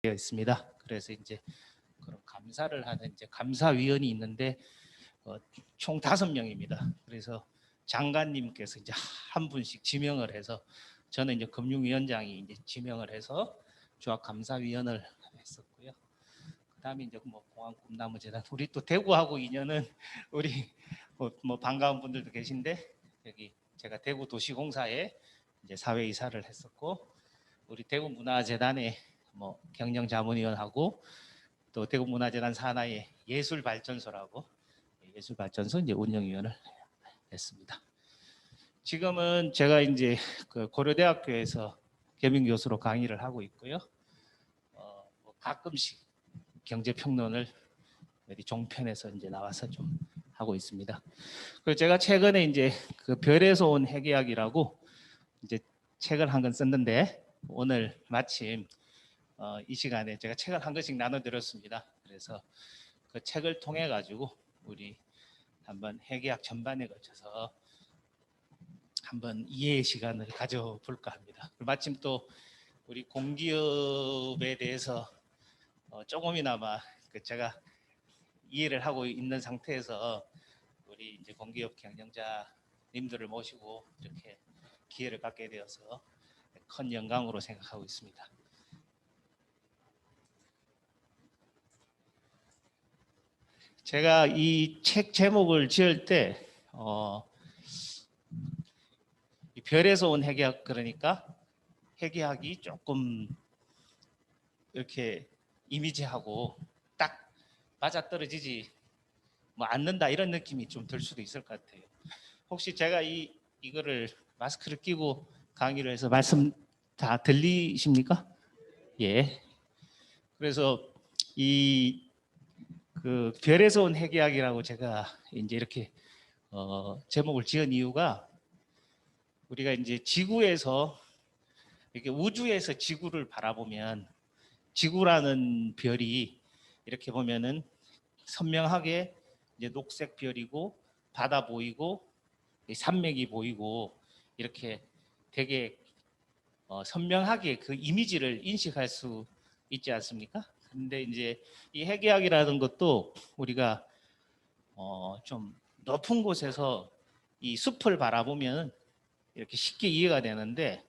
되어 있습니다. 그래서 이제 그런 감사를 하는 이제 감사위원이 있는데 총 5명입니다. 그래서 장관님께서 이제 한 분씩 지명을 해서 저는 이제 금융위원장이 이제 지명을 해서 조합감사위원을 했었고요. 그다음에 이제 뭐 공항 꿈나무재단 우리 또 대구하고 인연은 우리 뭐 반가운 분들도 계신데 여기 제가 대구 도시공사에 이제 사회이사를 했었고 우리 대구문화재단에 뭐 경영자문위원하고 또 대구문화재단 산하의 예술발전소라고 예술발전소 이제 운영위원을 했습니다. 지금은 제가 이제 그 고려대학교에서 겸임교수로 강의를 하고 있고요. 뭐 가끔씩 경제평론을 어디 종편에서 이제 나와서 좀 하고 있습니다. 그리고 제가 최근에 이제 그 별에서 온 해계학이라고 이제 책을 한 권 썼는데 오늘 마침 이 시간에 제가 책을 한 권씩 나눠드렸습니다. 그래서 그 책을 통해 가지고 우리 한번 해계학 전반에 걸쳐서 한번 이해의 시간을 가져볼까 합니다. 마침 또 우리 공기업에 대해서 조금이나마 제가 이해를 하고 있는 상태에서 우리 이제 공기업 경영자님들을 모시고 이렇게 기회를 갖게 되어서 큰 영광으로 생각하고 있습니다. 제가 이 책 제목을 지을 때 별에서 온 해계학 그러니까 해계학이 조금 이렇게 이미지하고 딱 맞아떨어지지 뭐 않는다 이런 느낌이 좀 들 수도 있을 것 같아요. 혹시 제가 이거를 마스크를 끼고 강의를 해서 말씀 다 들리십니까? 예. 그래서 이 그 별에서 온 해계학이라고 제가 이제 이렇게 제목을 지은 이유가 우리가 이제 지구에서 이렇게 우주에서 지구를 바라보면 지구라는 별이 이렇게 보면은 선명하게 이제 녹색 별이고 바다 보이고 산맥이 보이고 이렇게 되게 선명하게 그 이미지를 인식할 수 있지 않습니까? 근데 이제 이 해계학이라는 것도 우리가 좀 높은 곳에서 이 숲을 바라보면 이렇게 쉽게 이해가 되는데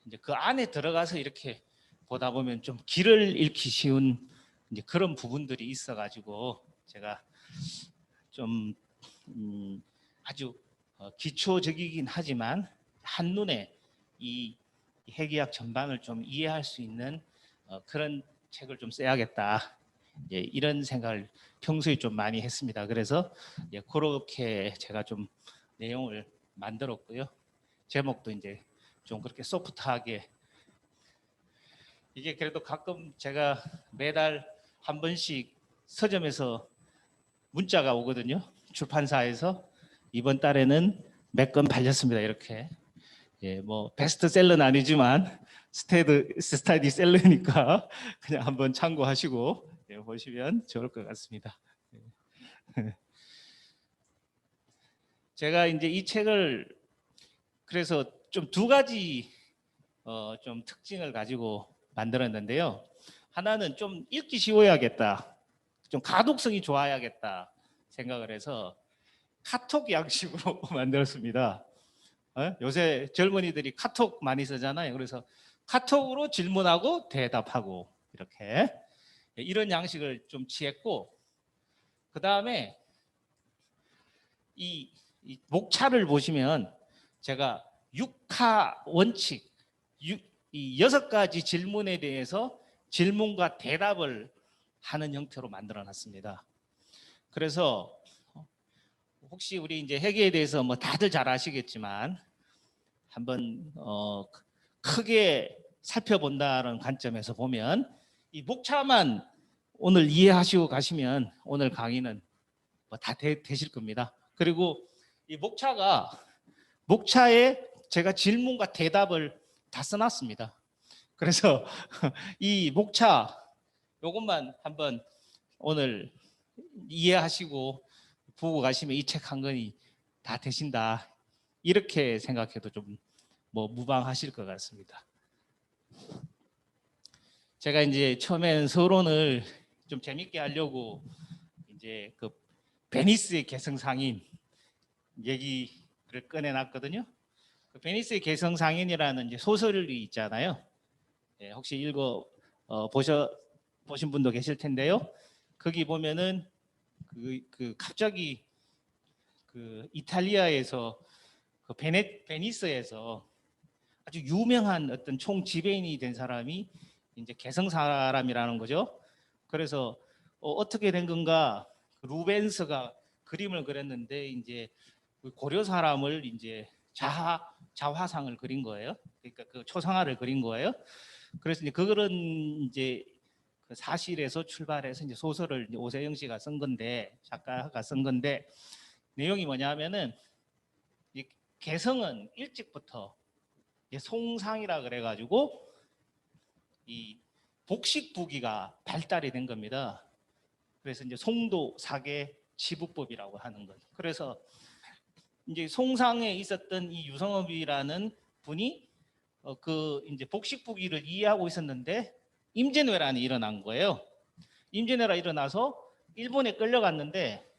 이제 그 안에 들어가서 이렇게 보다 보면 좀 길을 잃기 쉬운 이제 그런 부분들이 있어가지고 제가 좀 아주 기초적이긴 하지만 한눈에 이 해계학 전반을 좀 이해할 수 있는 그런 책을 좀 써야겠다. 이런 생각을 평소에 좀 많이 했습니다. 그래서 그렇게 제가 좀 내용을 만들었고요. 제목도 이제 좀 그렇게 소프트하게 이게 그래도 가끔 제가 매달 한 번씩 서점에서 문자가 오거든요. 출판사에서 이번 달에는 몇 건 팔렸습니다. 이렇게 뭐 베스트셀러는 아니지만 스타디셀러니까 그냥 한번 참고하시고 보시면 좋을 것 같습니다. 제가 이제 이 책을 그래서 좀 두 가지 좀 특징을 가지고 만들었는데요. 하나는 좀 읽기 쉬워야겠다, 좀 가독성이 좋아야겠다 생각을 해서 카톡 양식으로 만들었습니다. 요새 젊은이들이 카톡 많이 쓰잖아요. 그래서 카톡으로 질문하고 대답하고 이렇게 이런 양식을 좀 취했고 그 다음에 이 목차를 보시면 제가 6하 원칙 이 6가지 질문에 대해서 질문과 대답을 하는 형태로 만들어 놨습니다. 그래서 혹시 우리 이제 회계에 대해서 뭐 다들 잘 아시겠지만 한번 크게 살펴본다는 관점에서 보면 이 목차만 오늘 이해하시고 가시면 오늘 강의는 뭐 다 되실 겁니다. 그리고 이 목차에 제가 질문과 대답을 다 써놨습니다. 그래서 이 목차 요것만 한번 오늘 이해하시고 보고 가시면 이 책 한 권이 다 되신다. 이렇게 생각해도 좀 뭐 무방하실 것 같습니다. 제가 이제 처음엔 서론을 좀 재밌게 하려고 이제 그 베니스의 개성상인 얘기를 꺼내놨거든요. 그 베니스의 개성상인이라는 이제 소설이 있잖아요. 예, 혹시 보신 분도 계실 텐데요. 거기 보면은 갑자기 그 이탈리아에서 그 베니스에서 아주 유명한 어떤 총 지배인이 된 사람이 이제 개성 사람이라는 거죠. 그래서 어떻게 된 건가? 루벤스가 그림을 그렸는데 이제 그 고려 사람을 이제 자화상을 그린 거예요. 그러니까 그 초상화를 그린 거예요. 그래서 이제 그런 이제 그 사실에서 출발해서 이제 소설을 이제 오세영 씨가 쓴 건데, 작가가 쓴 건데, 내용이 뭐냐면은 이 개성은 일찍부터 송상이라 그래가지고 이 복식부기가 발달이 된 겁니다. 그래서 이제 송도 사계 치부법이라고 하는 것. 그래서 이제 송상에 있었던 이 유성업이라는 분이 그 이제 복식부기를 이해하고 있었는데 임진왜란이 일어난 거예요. 임진왜란이 일어나서 일본에 끌려갔는데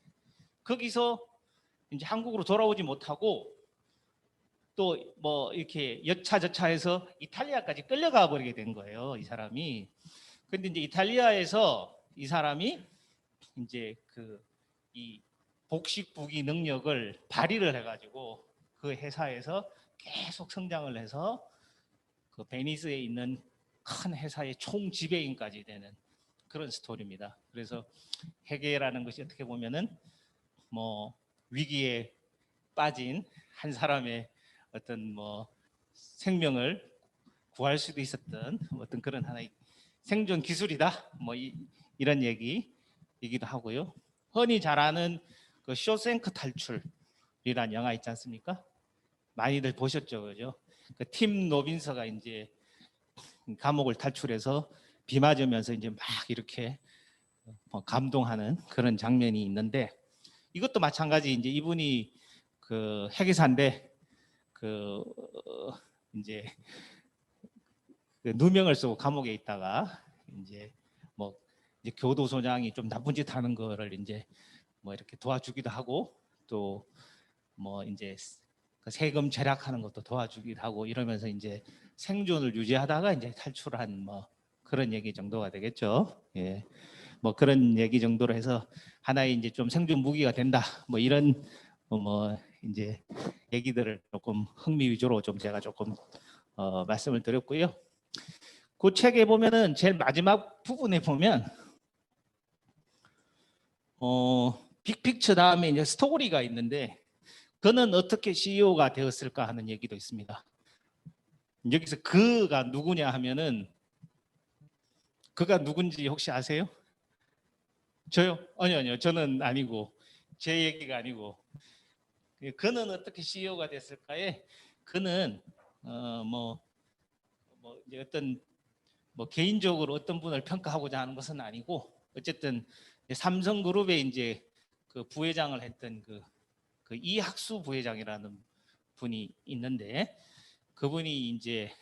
거기서 이제 한국으로 돌아오지 못하고 또 뭐 이렇게 여차저차해서 이탈리아까지 끌려가 버리게 된 거예요, 이 사람이. 근데 이제 이탈리아에서 이 사람이 이제 이 복식부기 능력을 발휘를 해가지고 그 회사에서 계속 성장을 해서 그 베니스에 있는 큰 회사의 총 지배인까지 되는 그런 스토리입니다. 그래서 회계라는 것이 어떻게 보면은 뭐 위기에 빠진 한 사람의 어떤 뭐 생명을 구할 수도 있었던 어떤 그런 하나의 생존 기술이다. 뭐 이런 얘기이기도 하고요. 흔히 잘 아는 그 쇼생크 탈출이란 영화 있지 않습니까? 많이들 보셨죠, 그죠? 그 팀 로빈서가 이제 감옥을 탈출해서 비 맞으면서 이제 막 이렇게 감동하는 그런 장면이 있는데, 이것도 마찬가지. 이제 이분이 그 회계사인데 그 이제 그 누명을 쓰고 감옥에 있다가 이제 뭐 이제 교도소장이 좀 나쁜 짓 하는 거를 이제 뭐 이렇게 도와주기도 하고, 또 뭐 이제 그 세금 절약하는 것도 도와주기도 하고 이러면서 이제 생존을 유지하다가 이제 탈출한 뭐 그런 얘기 정도가 되겠죠. 예. 뭐 그런 얘기 정도로 해서 하나의 이제 좀 생존 무기가 된다. 뭐 이런 뭐 이제 얘기들을 조금 흥미 위주로 좀 제가 조금 말씀을 드렸고요. 그 책에 보면은 제일 마지막 부분에 보면 빅픽처 다음에 이제 스토리가 있는데, 그는 어떻게 CEO가 되었을까 하는 얘기도 있습니다. 여기서 그가 누구냐 하면은, 그가 누군지 혹시 아세요? 저요? 아니요. 저는 아니고, 제 얘기가 아니고, 그는 어떻게 CEO가 됐을까에, 그는 뭐 이제 어떤 뭐 개인적으로 어떤 분을 평가하고자 하는 것은 아니고, 어쨌든 삼성그룹의 이제 그 부회장을 했던 그 이학수 부회장이라는 분이 있는데, 그분이 이제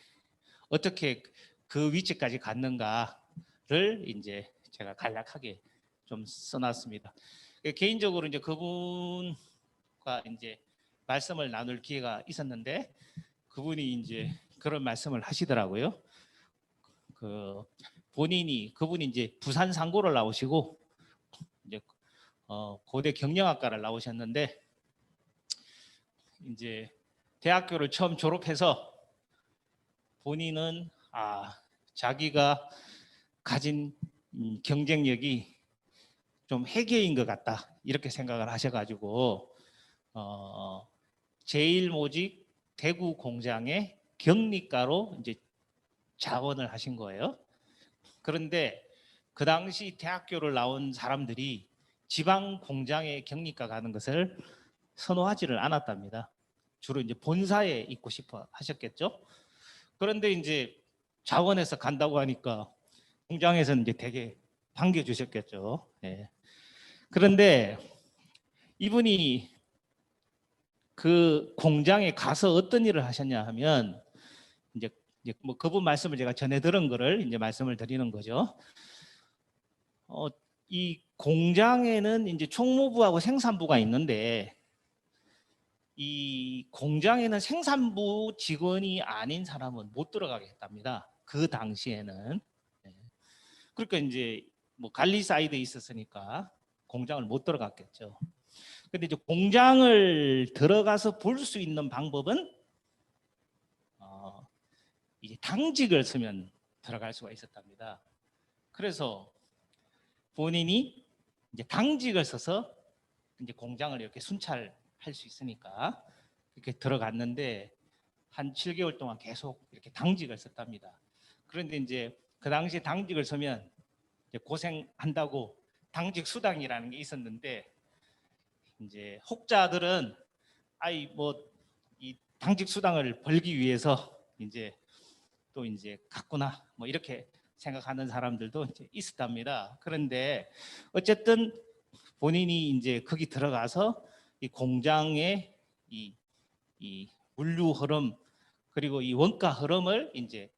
어떻게 그 위치까지 갔는가를 이제 제가 간략하게 좀 써놨습니다. 개인적으로 이제 그분과 이제 말씀을 나눌 기회가 있었는데, 그분이 이제 그런 말씀을 하시더라고요. 그분이 이제 부산 상고를 나오시고 이제 고대 경영학과를 나오셨는데, 이제 대학교를 처음 졸업해서 본인은 자기가 가진 경쟁력이 좀 해괴인 것 같다 이렇게 생각을 하셔가지고 제일모직 대구 공장의 경리과로 이제 자원을 하신 거예요. 그런데 그 당시 대학교를 나온 사람들이 지방 공장에 경리과 가는 것을 선호하지를 않았답니다. 주로 이제 본사에 있고 싶어 하셨겠죠. 그런데 이제 자원에서 간다고 하니까 공장에서는 이제 되게 반겨주셨겠죠. 예. 그런데 이분이 그 공장에 가서 어떤 일을 하셨냐 하면, 이제 이제 뭐 그분 말씀을 제가 전해 들은 거를 이제 말씀을 드리는 거죠. 이 공장에는 이제 총무부하고 생산부가 있는데 이 공장에는 생산부 직원이 아닌 사람은 못 들어가게 했답니다. 그 당시에는. 그러니까 이제 뭐 관리 사이드에 있었으니까 공장을 못 들어갔겠죠. 근데 이제 공장을 들어가서 볼 수 있는 방법은 이제 당직을 쓰면 들어갈 수가 있었답니다. 그래서 본인이 이제 당직을 써서 이제 공장을 이렇게 순찰할 수 있으니까 이렇게 들어갔는데 한 7개월 동안 계속 이렇게 당직을 썼답니다. 그런데 이제 그 당시에 당직을 서면 이제 고생한다고 당직 수당이라는 게 있었는데 이제 혹자들은 아이 뭐 이 당직 수당을 벌기 위해서 이제 또 이제 갔구나 뭐 이렇게 생각하는 사람들도 이제 있었답니다. 그런데 어쨌든 본인이 이제 거기 들어가서 이 공장의 이 물류 흐름 그리고 이 원가 흐름을 이제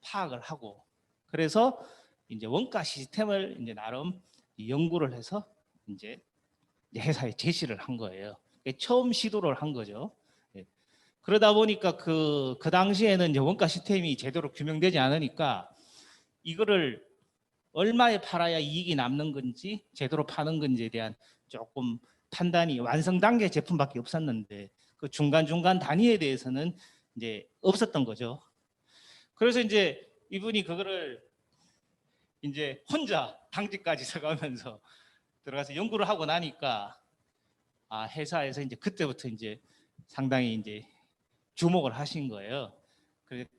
파악을 하고 그래서 이제 원가 시스템을 이제 나름 연구를 해서 이제 회사에 제시를 한 거예요. 처음 시도를 한 거죠. 그러다 보니까 그 당시에는 이제 원가 시스템이 제대로 규명되지 않으니까 이거를 얼마에 팔아야 이익이 남는 건지 제대로 파는 건지에 대한 조금 판단이 완성 단계 제품밖에 없었는데 그 중간중간 단위에 대해서는 이제 없었던 거죠. 그래서 이제 이분이 그거를 이제 혼자 당직까지 서가면서 들어가서 연구를 하고 나니까 회사에서 이제 그때부터 이제 상당히 이제 주목을 하신 거예요.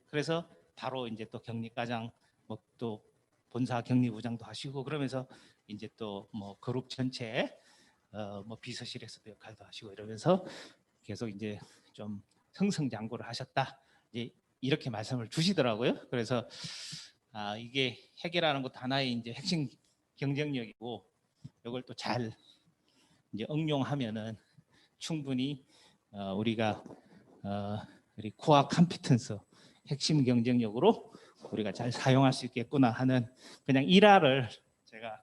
그래서 바로 이제 또 격리과장 뭐 또 본사 격리부장도 하시고 그러면서 이제 또 뭐 그룹 전체 뭐 비서실에서도 역할도 하시고 이러면서 계속 이제 좀 승승장구를 하셨다. 이제 이렇게 말씀을 주시더라고요. 그래서 이게 해결하는 것 하나의 이제 핵심 경쟁력이고 이걸 또 잘 이제 응용하면은 충분히 우리가 우리 코어 컴피턴스 핵심 경쟁력으로 우리가 잘 사용할 수 있겠구나 하는 그냥 일화를 제가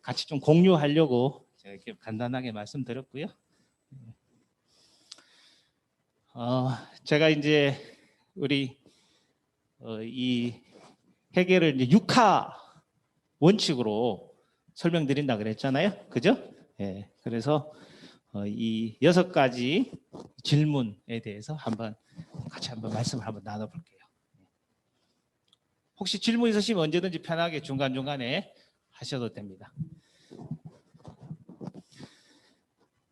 같이 좀 공유하려고 제가 이렇게 간단하게 말씀드렸고요. 제가 이제 우리 이 회계를 이제 6화 원칙으로 설명드린다 그랬잖아요, 그죠? 예, 그래서 이 6가지 질문에 대해서 같이 한번 말씀을 한번 나눠볼게요. 혹시 질문 있으시면 언제든지 편하게 중간중간에 하셔도 됩니다.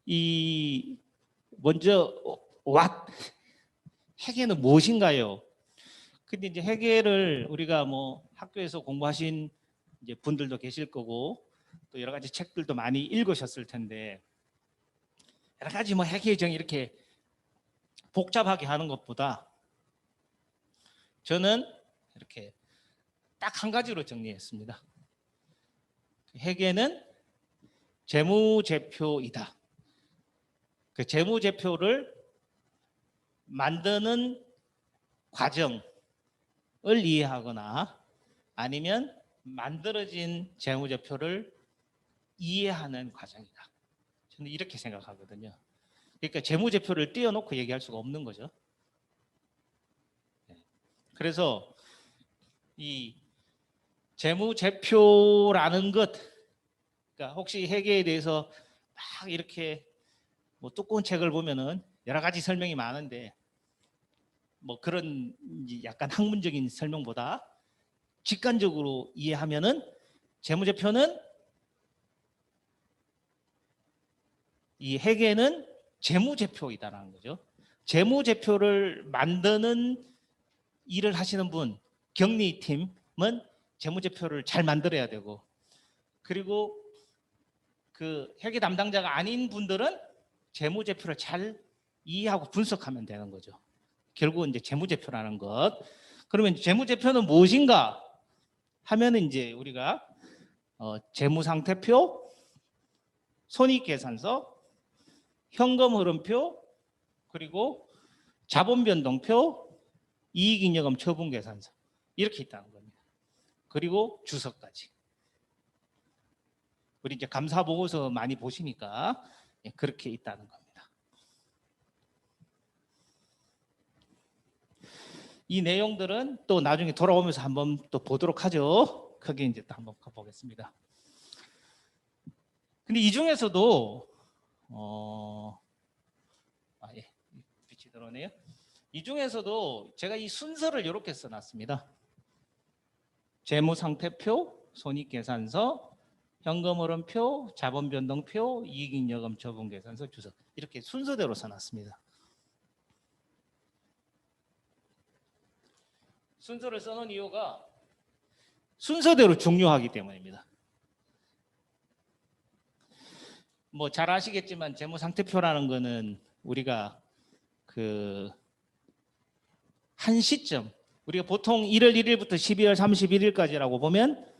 이 먼저 회계는 무엇인가요? 근데 이제 회계를 우리가 뭐 학교에서 공부하신 이제 분들도 계실 거고 또 여러 가지 책들도 많이 읽으셨을 텐데 여러 가지 뭐 회계 정의 이렇게 복잡하게 하는 것보다 저는 이렇게 딱 한 가지로 정리했습니다. 회계는 재무제표이다. 그 재무제표를 만드는 과정을 이해하거나 아니면 만들어진 재무제표를 이해하는 과정이다. 저는 이렇게 생각하거든요. 그러니까 재무제표를 띄워놓고 얘기할 수가 없는 거죠. 그래서 이 재무제표라는 것, 그러니까 혹시 회계에 대해서 막 이렇게 뭐 두꺼운 책을 보면은 여러 가지 설명이 많은데 뭐 그런 약간 학문적인 설명보다 직관적으로 이해하면은 재무제표는 이 회계는 재무제표이다라는 거죠. 재무제표를 만드는 일을 하시는 분, 격리팀은 재무제표를 잘 만들어야 되고 그리고 그 회계 담당자가 아닌 분들은 재무제표를 잘 이해하고 분석하면 되는 거죠. 결국은 이제 재무제표라는 것. 그러면 재무제표는 무엇인가 하면은 이제 우리가 재무상태표, 손익계산서, 현금흐름표, 그리고 자본변동표, 이익잉여금 처분계산서 이렇게 있다는 겁니다. 그리고 주석까지. 우리 이제 감사보고서 많이 보시니까 그렇게 있다는 겁니다. 이 내용들은 또 나중에 돌아오면서 한번 또 보도록 하죠. 크게 이제 또 한번 보겠습니다. 근데 이 중에서도 예, 빛이 들어오네요. 이 중에서도 제가 이 순서를 이렇게 써놨습니다. 재무상태표, 손익계산서, 현금흐름표, 자본변동표, 이익잉여금 처분계산서 주석 이렇게 순서대로 써놨습니다. 순서를 써놓은 이유가 순서대로 중요하기 때문입니다. 뭐 잘 아시겠지만 재무상태표라는 거는 우리가 한 시점 우리가 보통 1월 1일부터 12월 31일까지라고 보면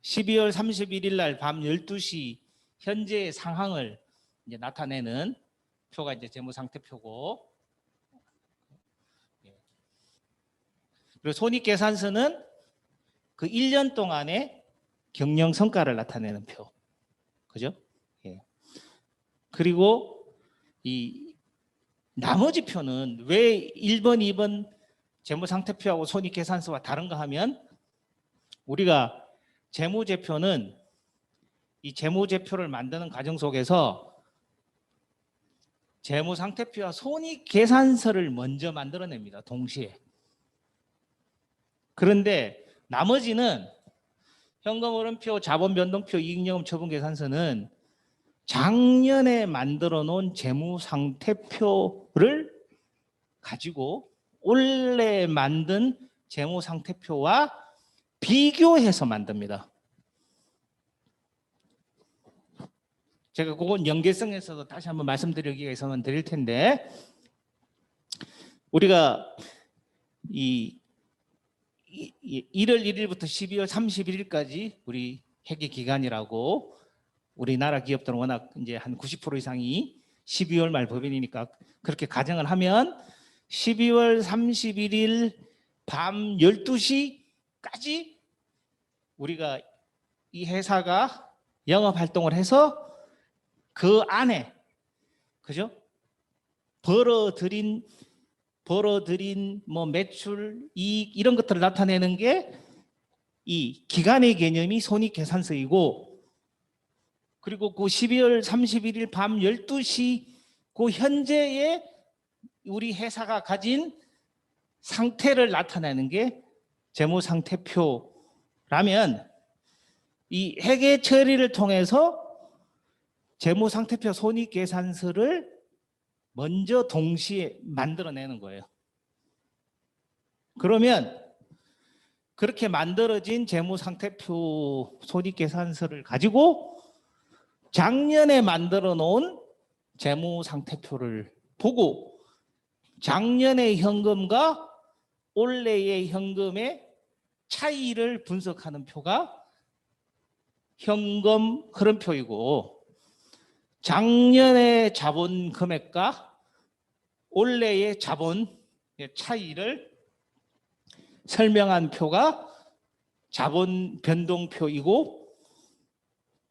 12월 31일 날 밤 12시 현재의 상황을 이제 나타내는 표가 이제 재무상태표고, 그리고 손익계산서는 그 1년 동안의 경영 성과를 나타내는 표, 그죠? 예. 그리고 이 나머지 표는 왜 1번, 2번 재무상태표하고 손익계산서와 다른가 하면, 우리가 재무제표는 이 재무제표를 만드는 과정 속에서 재무상태표와 손익계산서를 먼저 만들어냅니다. 동시에. 그런데 나머지는 현금흐름표, 자본변동표, 이익잉여금 처분계산서는 작년에 만들어 놓은 재무상태표를 가지고 올해 만든 재무상태표와 비교해서 만듭니다. 제가 그건 연계성에서도 다시 한번 말씀드리기 위해서는 드릴 텐데, 우리가 이 1월 1일부터 12월 31일까지 우리 회계 기간이라고, 우리나라 기업들은 워낙 이제 한 90% 이상이 12월 말 법인이니까 그렇게 가정을 하면 12월 31일 밤 12시까지 우리가 이 회사가 영업 활동을 해서 그 안에, 그죠? 벌어들인 뭐 매출, 이익 이런 것들을 나타내는 게 이 기간의 개념이 손익계산서이고, 그리고 그 12월 31일 밤 12시 그 현재의 우리 회사가 가진 상태를 나타내는 게 재무상태표라면, 이 회계 처리를 통해서 재무상태표 손익계산서를 먼저 동시에 만들어내는 거예요. 그러면 그렇게 만들어진 재무상태표 손익계산서를 가지고 작년에 만들어 놓은 재무상태표를 보고 작년의 현금과 올해의 현금의 차이를 분석하는 표가 현금 흐름표이고, 작년의 자본 금액과 올해의 자본의 차이를 설명한 표가 자본 변동표이고,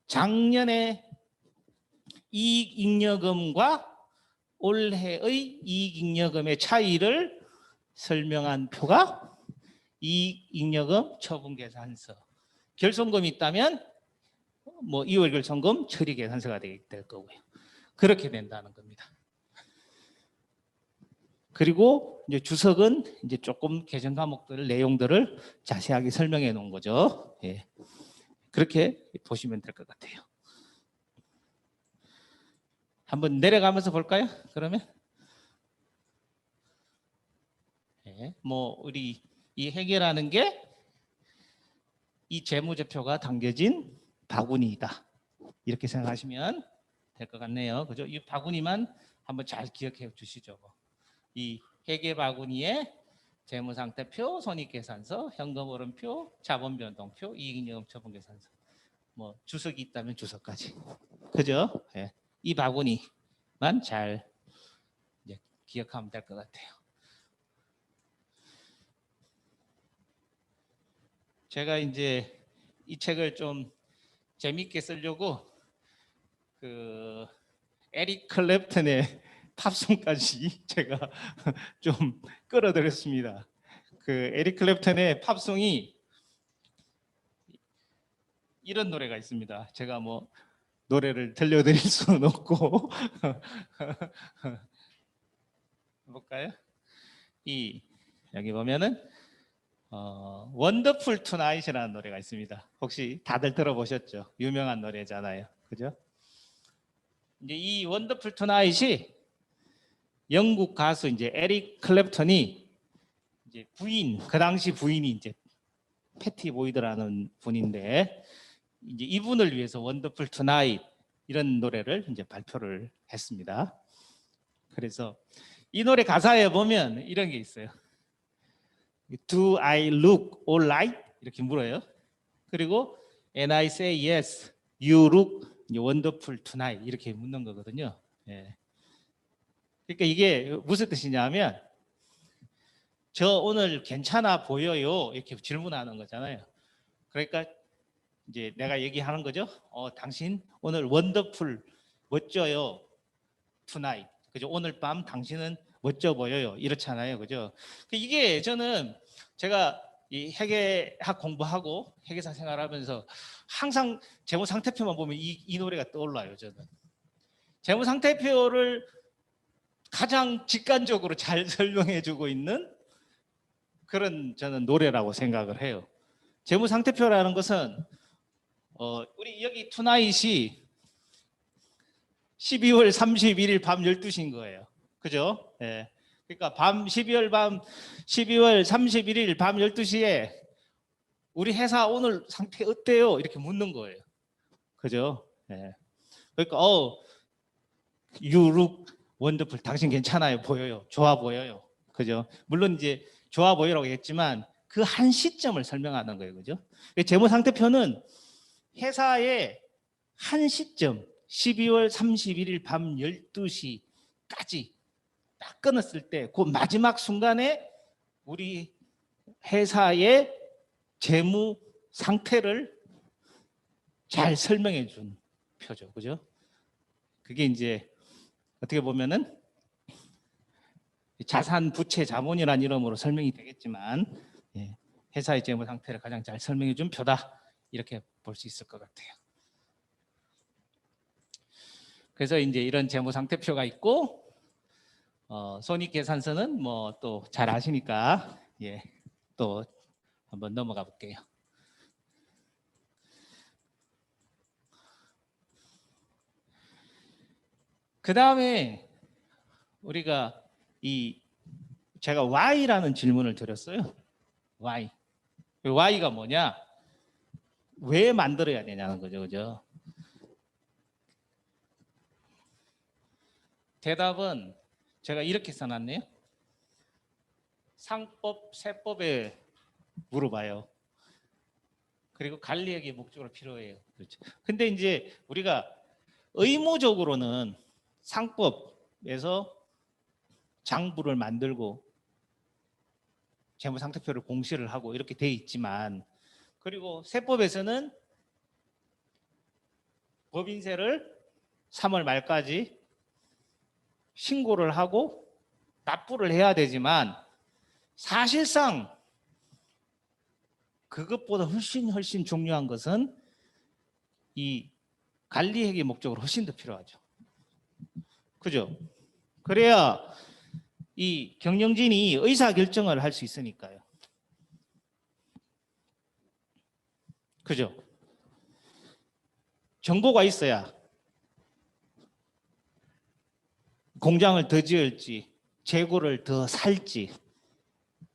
작년의 이익잉여금과 올해의 이익잉여금의 차이를 설명한 표가 이익잉여금 처분계산서. 결손금이 있다면 뭐 2월 결손금 처리계산서가 될 거고요. 그렇게 된다는 겁니다. 그리고 이제 주석은 이제 조금 개정 과목들 내용들을 자세하게 설명해 놓은 거죠. 예. 그렇게 보시면 될 것 같아요. 한번 내려가면서 볼까요? 그러면 예. 뭐 우리 이 회계라는 게 이 재무제표가 담겨진 바구니이다, 이렇게 생각하시면 될 것 같네요. 그죠? 이 바구니만 한번 잘 기억해 주시죠. 이 회계 바구니에 재무상태표, 손익계산서, 현금흐름표, 자본변동표, 이익잉여금 처분계산서, 뭐 주석이 있다면 주석까지, 그죠? 예. 이 바구니만 잘 이제 기억하면 될 것 같아요. 제가 이제 이 책을 좀 재밌게 쓰려고 그 에릭 클랩턴의 팝송까지 제가 좀 끌어들였습니다. 그 에릭 클랩턴의 팝송이 이런 노래가 있습니다. 제가 뭐 노래를 들려드릴 수는 없고 볼까요? 이 여기 보면은 원더풀 투나잇이라는 노래가 있습니다. 혹시 다들 들어보셨죠? 유명한 노래잖아요. 그죠? 이제 이 원더풀 투나잇이 영국 가수 이제 에릭 클랩턴이 이제 부인, 그 당시 부인이 이제 패티 보이드라는 분인데 이제 이분을 위해서 원더풀 투나잇 이런 노래를 이제 발표를 했습니다. 그래서 이 노래 가사에 보면 이런 게 있어요. Do I look alright? 이렇게 물어요. 그리고 And I say yes, you look wonderful tonight 이렇게 묻는 거거든요. 예. 그러니까 이게 무슨 뜻이냐면 저 오늘 괜찮아 보여요 이렇게 질문하는 거잖아요. 그러니까 이제 내가 얘기하는 거죠. 당신 오늘 원더풀 멋져요 tonight. 그죠? 오늘 밤 당신은 멋져 보여요. 이렇잖아요. 그죠? 이게 저는 제가 이 회계학 공부하고 회계사 생활하면서 항상 재무상태표만 보면 이 노래가 떠올라요. 저는 재무상태표를 가장 직관적으로 잘 설명해주고 있는 그런 저는 노래라고 생각을 해요. 재무상태표라는 것은 우리 여기 투나잇이 12월 31일 밤 12시인 거예요. 그죠? 예. 그러니까 12월 31일 밤 12시에 우리 회사 오늘 상태 어때요? 이렇게 묻는 거예요. 그죠? 예. 그러니까 you look wonderful. 당신 괜찮아요. 보여요. 좋아 보여요. 그죠? 물론 이제 좋아 보여라고 했지만 그 한 시점을 설명하는 거예요. 그죠? 재무 상태표는 회사의 한 시점 12월 31일 밤 12시까지 딱 끊었을 때 그 마지막 순간에 우리 회사의 재무 상태를 잘 설명해 준 표죠. 그죠? 그게 이제 어떻게 보면은 자산, 부채, 자본이라는 이름으로 설명이 되겠지만 회사의 재무 상태를 가장 잘 설명해 준 표다. 이렇게 볼 수 있을 것 같아요. 그래서 이제 이런 재무 상태표가 있고 손익계산서는 뭐 또 잘 아시니까 또 한번 넘어가 볼게요. 그 다음에 우리가 제가 Y라는 질문을 드렸어요. Y가 뭐냐? 왜 만들어야 되냐는 거죠. 그죠? 대답은 제가 이렇게 써놨네요. 상법, 세법에 물어봐요. 그리고 관리에게 목적으로 필요해요. 그렇죠. 근데 이제 우리가 의무적으로는 상법에서 장부를 만들고 재무상태표를 공시를 하고 이렇게 돼 있지만 그리고 세법에서는 법인세를 3월 말까지 신고를 하고 납부를 해야 되지만 사실상 그것보다 훨씬 중요한 것은 이 관리회계 목적으로 훨씬 더 필요하죠. 그죠? 그래야 이 경영진이 의사결정을 할 수 있으니까요. 그죠? 정보가 있어야 공장을 더 지을지 재고를 더 살지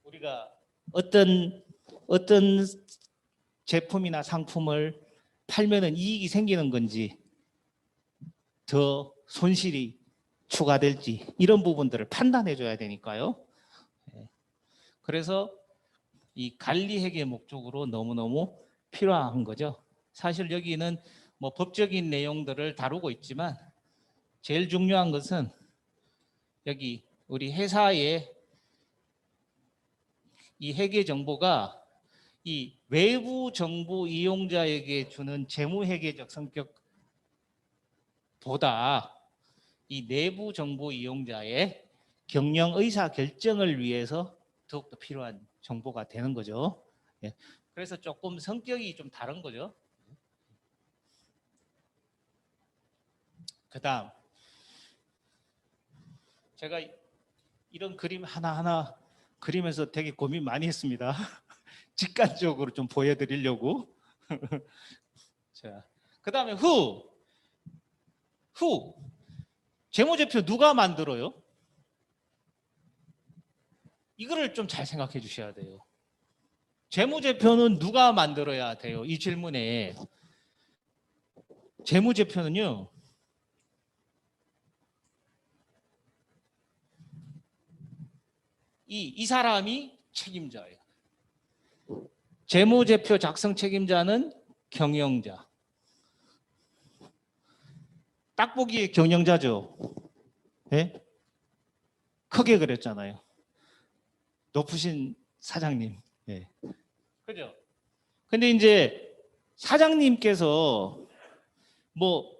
우리가 어떤 제품이나 상품을 팔면은 이익이 생기는 건지 더 손실이 추가될지 이런 부분들을 판단해 줘야 되니까요. 그래서 이 관리회계 목적으로 너무너무 필요한 거죠. 사실 여기는 뭐 법적인 내용들을 다루고 있지만 제일 중요한 것은 여기 우리 회사의 이 회계 정보가 이 외부 정보 이용자에게 주는 재무회계적 성격보다 이 내부 정보 이용자의 경영 의사 결정을 위해서 더욱더 필요한 정보가 되는 거죠. 예. 그래서 조금 성격이 좀 다른 거죠. 그다음 제가 이런 그림 하나하나 그리면서 되게 고민 많이 했습니다. 직관적으로 좀 보여드리려고. 자, 그다음에 후 재무제표 누가 만들어요? 이거를 좀 잘 생각해 주셔야 돼요. 재무제표는 누가 만들어야 돼요? 이 질문에 재무제표는요, 이 사람이 책임자예요. 재무제표 작성 책임자는 경영자. 딱 보기에 경영자죠. 네? 크게 그렸잖아요. 높으신 사장님. 네. 그죠? 근데 이제 사장님께서 뭐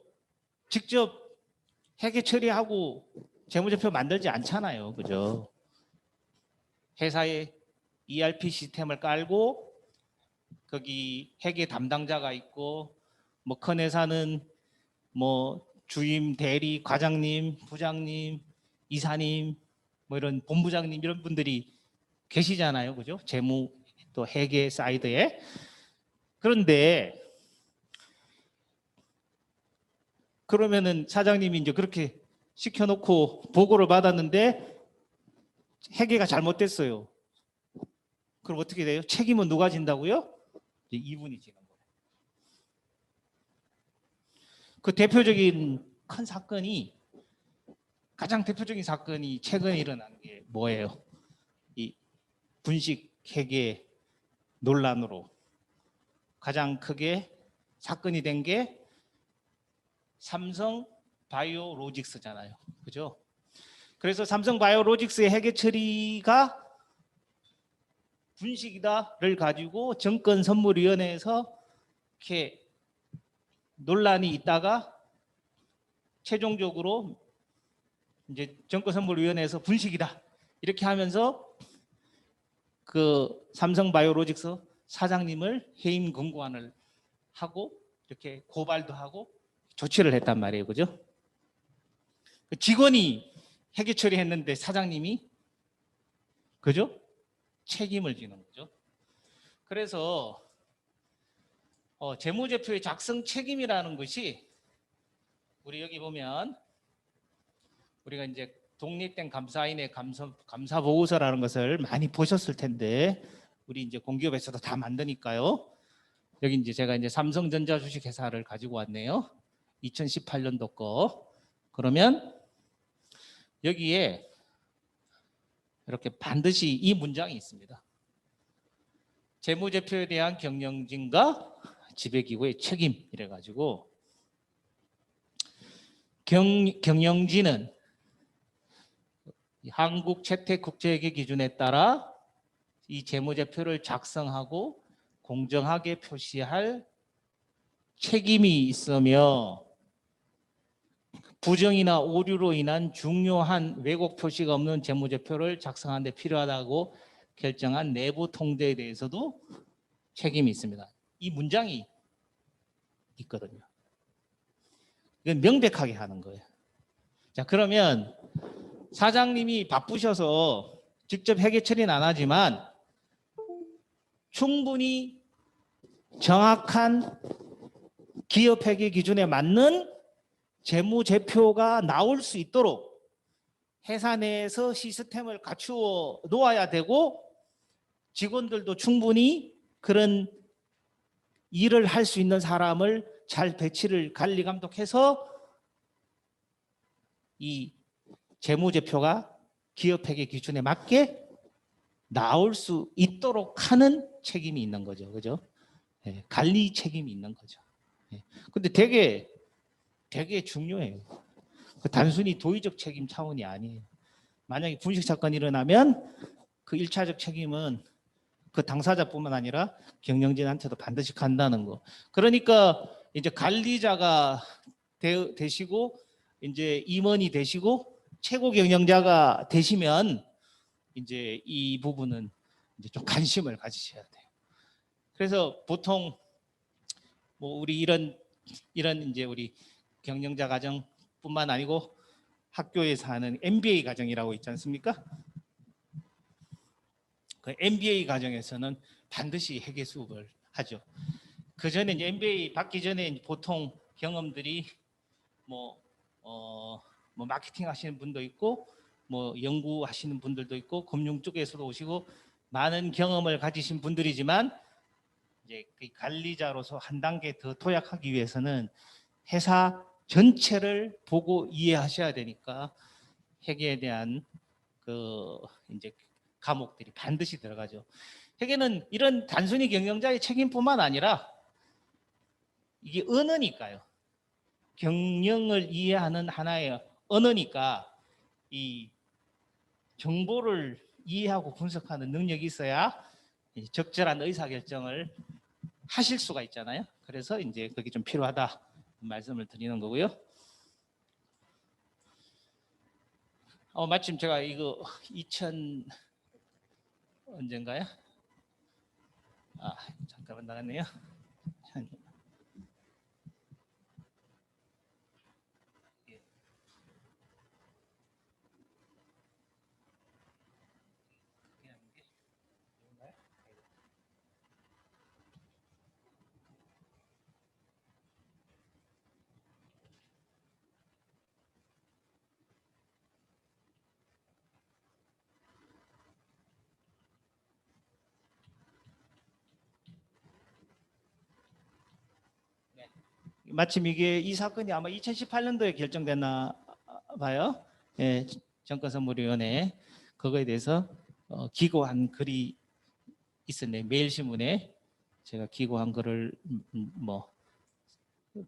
직접 회계 처리하고 재무제표 만들지 않잖아요. 그죠? 회사에 ERP 시스템을 깔고 거기 회계 담당자가 있고 뭐 큰 회사는 뭐 주임, 대리, 과장님, 부장님, 이사님, 뭐 이런 본부장님 이런 분들이 계시잖아요. 그죠? 재무 또 회계 사이드에. 그런데 그러면은 사장님이 이제 그렇게 시켜놓고 보고를 받았는데 회계가 잘못됐어요. 그럼 어떻게 돼요? 책임은 누가 진다고요? 이제 이분이 지는 거예요. 그 대표적인 큰 사건이 가장 대표적인 사건이 최근에 일어난 게 뭐예요? 이 분식 회계 논란으로 가장 크게 사건이 된 게 삼성 바이오로직스잖아요. 그죠? 그래서 삼성 바이오로직스의 회계 처리가 분식이다를 가지고 정권선물위원회에서 이렇게 논란이 있다가 최종적으로 이제 정권선물위원회에서 분식이다 이렇게 하면서 그 삼성바이오로직스 사장님을 해임 권고안을 하고 이렇게 고발도 하고 조치를 했단 말이에요. 그죠? 직원이 회계 처리했는데 사장님이 그죠? 책임을 지는 거죠. 그래서 재무제표의 작성 책임이라는 것이 우리 여기 보면 우리가 이제 독립된 감사인의 감사 보고서라는 것을 많이 보셨을 텐데 우리 이제 공기업에서도 다 만드니까요. 여기 이제 제가 이제 삼성전자 주식회사를 가지고 왔네요. 2018년도 거. 그러면 여기에 이렇게 반드시 이 문장이 있습니다. 재무제표에 대한 경영진과 지배기구의 책임 이래가지고 경영진은 한국채택국제회계 기준에 따라 이 재무제표를 작성하고 공정하게 표시할 책임이 있으며 부정이나 오류로 인한 중요한 왜곡 표시가 없는 재무제표를 작성하는 데 필요하다고 결정한 내부 통제에 대해서도 책임이 있습니다. 이 문장이 있거든요. 이건 명백하게 하는 거예요. 자, 그러면 사장님이 바쁘셔서 직접 회계 처리는 안 하지만 충분히 정확한 기업 회계 기준에 맞는 재무제표가 나올 수 있도록 회사 내에서 시스템을 갖추어 놓아야 되고 직원들도 충분히 그런 일을 할 수 있는 사람을 잘 배치를 관리 감독해서 이 재무제표가 기업회계 기준에 맞게 나올 수 있도록 하는 책임이 있는 거죠. 그죠? 네, 관리 책임이 있는 거죠. 네. 근데 되게 중요해요. 단순히 도의적 책임 차원이 아니에요. 만약에 분식 사건이 일어나면 그 1차적 책임은 그 당사자뿐만 아니라 경영진한테도 반드시 간다는 거. 그러니까 이제 관리자가 되시고 이제 임원이 되시고 최고 경영자가 되시면 이제 이 부분은 이제 좀 관심을 가지셔야 돼요. 그래서 보통 뭐 우리 이런 이제 우리 경영자 과정뿐만 아니고 학교에서 하는 MBA 과정이라고 있지 않습니까? 그 MBA 과정에서는 반드시 회계 수업을 하죠. 그 전에 이제 MBA 받기 전에 보통 경험들이 뭐 마케팅 하시는 분도 있고 뭐 연구하시는 분들도 있고 금융 쪽에서도 오시고 많은 경험을 가지신 분들이지만 이제 그 관리자로서 한 단계 더 도약하기 위해서는 회사 전체를 보고 이해하셔야 되니까 회계에 대한 그 이제 과목들이 반드시 들어가죠. 회계는 이런 단순히 경영자의 책임뿐만 아니라 이게 언어니까요. 경영을 이해하는 하나의 언어니까 이 정보를 이해하고 분석하는 능력이 있어야 적절한 의사결정을 하실 수가 있잖아요. 그래서 이제 그게 좀 필요하다 말씀을 드리는 거고요. 마침 제가 이거 2000 언젠가요? 잠깐만 나갔네요. 마침 이게 이 사건이 아마 2018년도에 결정됐나 봐요. 예, 정권선물위원회 그거에 대해서 기고한 글이 있었네. 매일신문에 제가 기고한 글을 뭐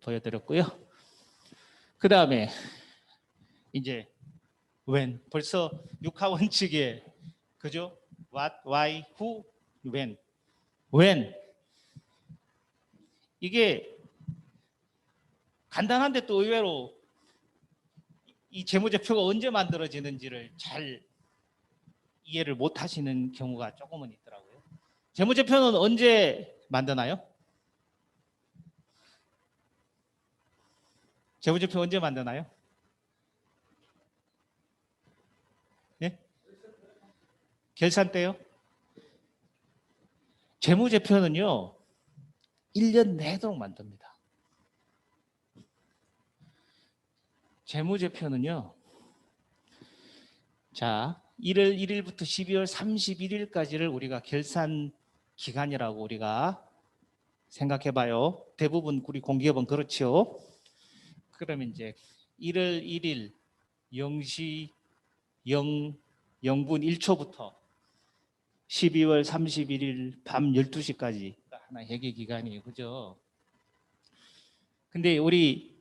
보여드렸고요. 그 다음에 이제 when 벌써 육하 원칙에 그죠? What, why, who, when 이게 간단한데 또 의외로 이 재무제표가 언제 만들어지는지를 잘 이해를 못 하시는 경우가 조금은 있더라고요. 재무제표는 언제 만드나요? 재무제표 언제 만드나요? 네? 결산 때요? 재무제표는요 1년 내도록 만듭니다. 재무제표는요 자 1월 1일부터 12월 31일까지를 우리가 결산 기간이라고 우리가 생각해 봐요. 대부분 우리 공기업은 그렇죠. 그러면 이제 1월 1일 0시 0분 1초부터 12월 31일 밤 12시까지 하나의 회계 기간이에요. 그죠? 근데 우리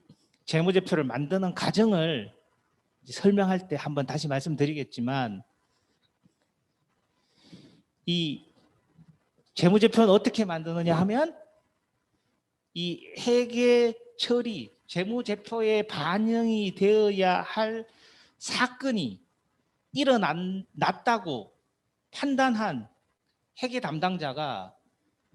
재무제표를 만드는 과정을 설명할 때 한번 다시 말씀드리겠지만 이 재무제표는 어떻게 만드느냐 하면 이 회계 처리, 재무제표에 반영이 되어야 할 사건이 일어났다고 판단한 회계 담당자가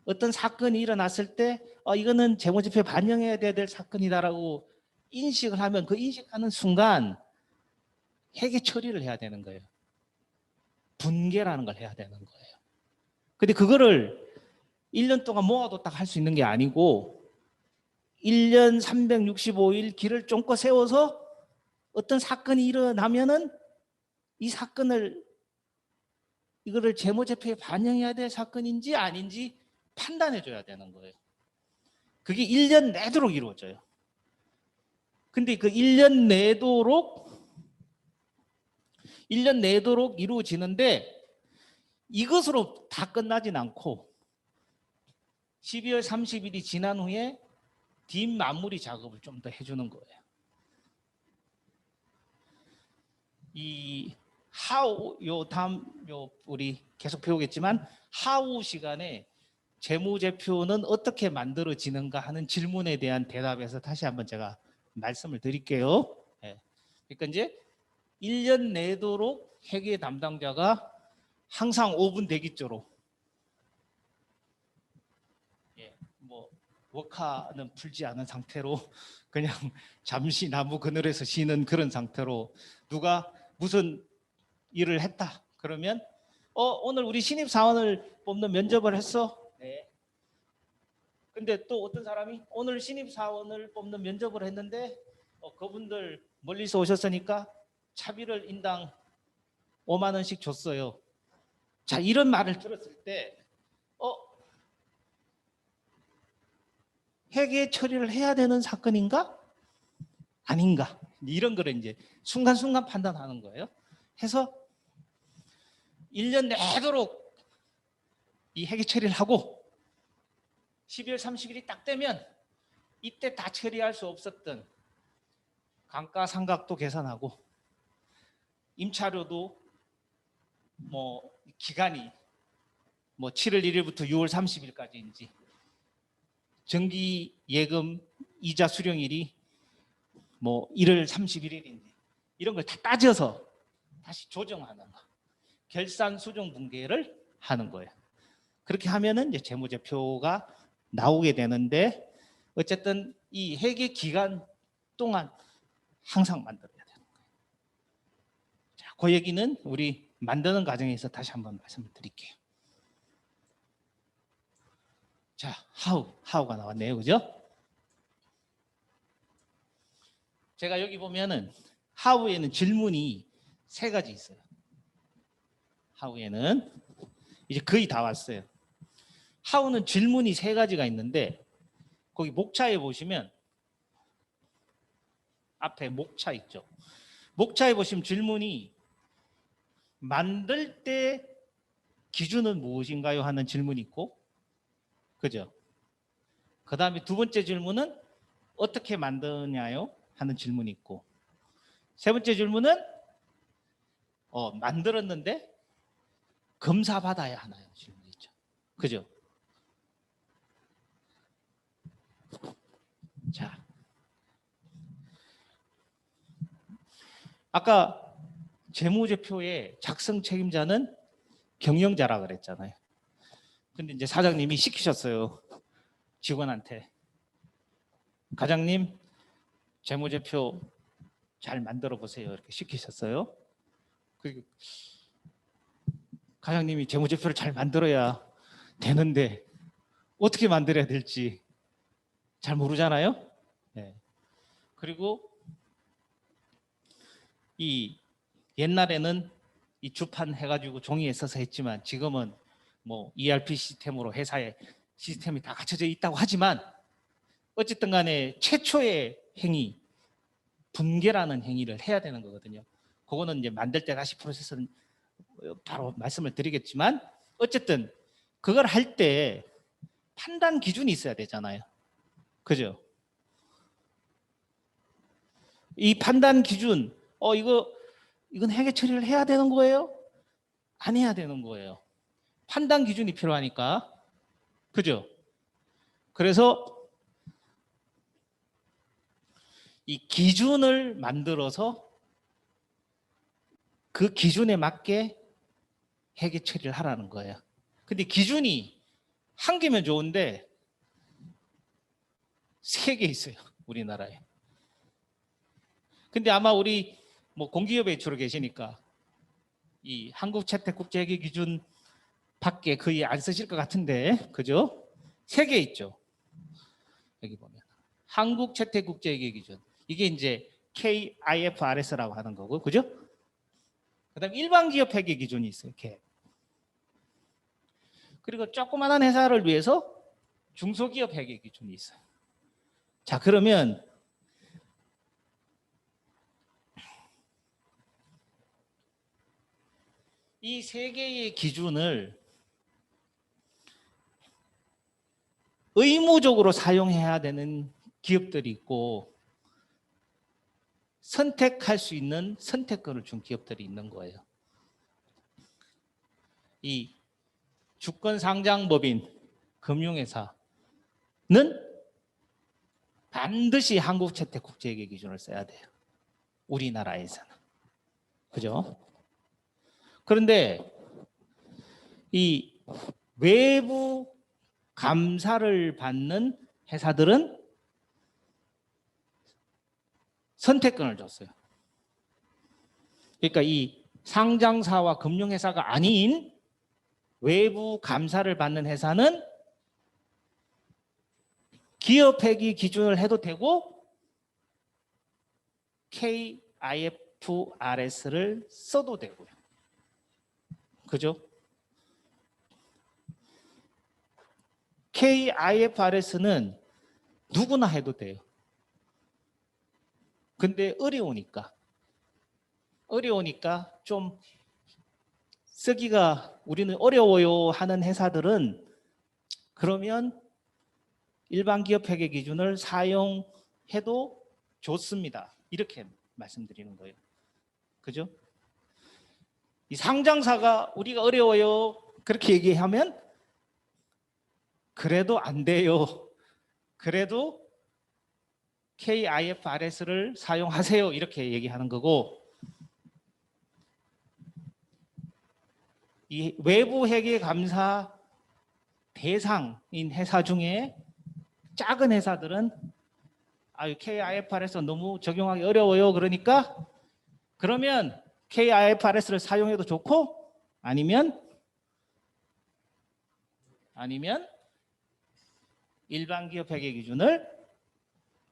어떤 사건이 일어났을 때 이거는 재무제표에 반영해야 될 사건이다라고 인식을 하면 그 인식하는 순간 회계 처리를 해야 되는 거예요. 분개라는 걸 해야 되는 거예요. 근데 그거를 1년 동안 모아뒀다 할 수 있는 게 아니고 1년 365일 길을 쫑긋 세워서 어떤 사건이 일어나면은 이 사건을 이거를 재무제표에 반영해야 될 사건인지 아닌지 판단해 줘야 되는 거예요. 그게 1년 내도록 이루어져요. 근데 그 1년 내도록 이루어지는데 이것으로 다 끝나진 않고 12월 30일이 지난 후에 뒷마무리 작업을 좀 더 해주는 거예요. 이 how 요 다음 요 우리 계속 배우겠지만 how 시간에 재무제표는 어떻게 만들어지는가 하는 질문에 대한 대답에서 다시 한번 제가 말씀을 드릴게요. 예. 그러니까 이제 1년 내도록 회계 담당자가 항상 5분 대기조로 뭐 워카는 풀지 않은 상태로 그냥 잠시 나무 그늘에서 쉬는 그런 상태로 누가 무슨 일을 했다 그러면 오늘 우리 신입 사원을 뽑는 면접을 했어. 네. 근데 또 어떤 사람이 오늘 신입 사원을 뽑는 면접을 했는데 그분들 멀리서 오셨으니까 차비를 인당 5만 원씩 줬어요. 자, 이런 말을 들었을 때 회계 처리를 해야 되는 사건인가? 아닌가? 이런 거를 이제 순간순간 판단하는 거예요. 해서 1년 내도록 이 회계 처리를 하고 12월 30일이 딱 되면 이때 다 처리할 수 없었던 감가상각도 계산하고 임차료도 뭐 기간이 뭐 7월 1일부터 6월 30일까지인지 정기 예금 이자 수령일이 뭐 1월 31일인지 이런 걸 다 따져서 다시 조정하는 거. 결산 수정 분계를 하는 거예요. 그렇게 하면은 이제 재무제표가 나오게 되는데 어쨌든 이 회계 기간 동안 항상 만들어야 되는 거예요. 자, 그 얘기는 우리 만드는 과정에서 다시 한번 말씀을 드릴게요. 자, how가 나왔네요. 그죠? 제가 여기 보면은 how에는 질문이 3가지 있어요. how에는 이제 거의 다 왔어요. how는 질문이 3가지가 있는데 거기 목차에 보시면 앞에 목차 있죠. 목차에 보시면 질문이 만들 때 기준은 무엇인가요? 하는 질문이 있고 그죠? 그 다음에 2번째 질문은 어떻게 만드냐요? 하는 질문이 있고 3번째 질문은 만들었는데 검사받아야 하나요? 질문이 있죠. 그죠? 자, 아까 재무제표의 작성 책임자는 경영자라 그랬잖아요. 근데 이제 사장님이 시키셨어요. 직원한테. 과장님, 재무제표 잘 만들어 보세요. 이렇게 시키셨어요. 그리고 과장님이 재무제표를 잘 만들어야 되는데 어떻게 만들어야 될지 잘 모르잖아요. 네. 그리고 이 옛날에는 이 주판 해가지고 종이에 써서 했지만 지금은 뭐 ERP 시스템으로 회사에 시스템이 다 갖춰져 있다고 하지만 어쨌든 간에 최초의 행위 분계라는 행위를 해야 되는 거거든요. 그거는 이제 만들 때 다시 프로세스는 바로 말씀을 드리겠지만 어쨌든 그걸 할 때 판단 기준이 있어야 되잖아요. 그죠? 이 판단 기준 이건 회계 처리를 해야 되는 거예요? 안 해야 되는 거예요. 판단 기준이 필요하니까. 그죠? 그래서 이 기준을 만들어서 그 기준에 맞게 회계 처리를 하라는 거예요. 근데 기준이 1개면 좋은데 3개 있어요. 우리나라에. 근데 아마 우리 뭐 공기업에 주로 계시니까 이 한국채택국제회계 기준 밖에 거의 안 쓰실 것 같은데 그죠? 3개 있죠. 여기 보면 한국채택국제회계 기준 이게 이제 KIFRS라고 하는 거고 그죠? 그다음 일반기업 회계 기준이 있어요. 그리고 조그마한 회사를 위해서 중소기업 회계 기준이 있어요. 자, 그러면 이 3개의 기준을 의무적으로 사용해야 되는 기업들이 있고 선택할 수 있는 선택권을 준 기업들이 있는 거예요. 이 주권상장법인 금융회사는 반드시 한국채택국제회계 기준을 써야 돼요. 우리나라에서는. 그죠? 그런데 이 외부 감사를 받는 회사들은 선택권을 줬어요. 그러니까 이 상장사와 금융회사가 아닌 외부 감사를 받는 회사는 기업회계 기준을 해도 되고 KIFRS를 써도 되고요. 그죠? KIFRS는 누구나 해도 돼요. 근데 어려우니까 좀 쓰기가 우리는 어려워요 하는 회사들은 그러면 일반 기업 회계 기준을 사용해도 좋습니다. 이렇게 말씀드리는 거예요. 그죠? 이 상장사가 우리가 어려워요 그렇게 얘기하면 그래도 안 돼요. 그래도 KIFRS를 사용하세요. 이렇게 얘기하는 거고 이 외부 회계 감사 대상인 회사 중에 작은 회사들은 KIFRS 너무 적용하기 어려워요. 그러면 KIFRS를 사용해도 좋고 아니면 일반 기업 회계 기준을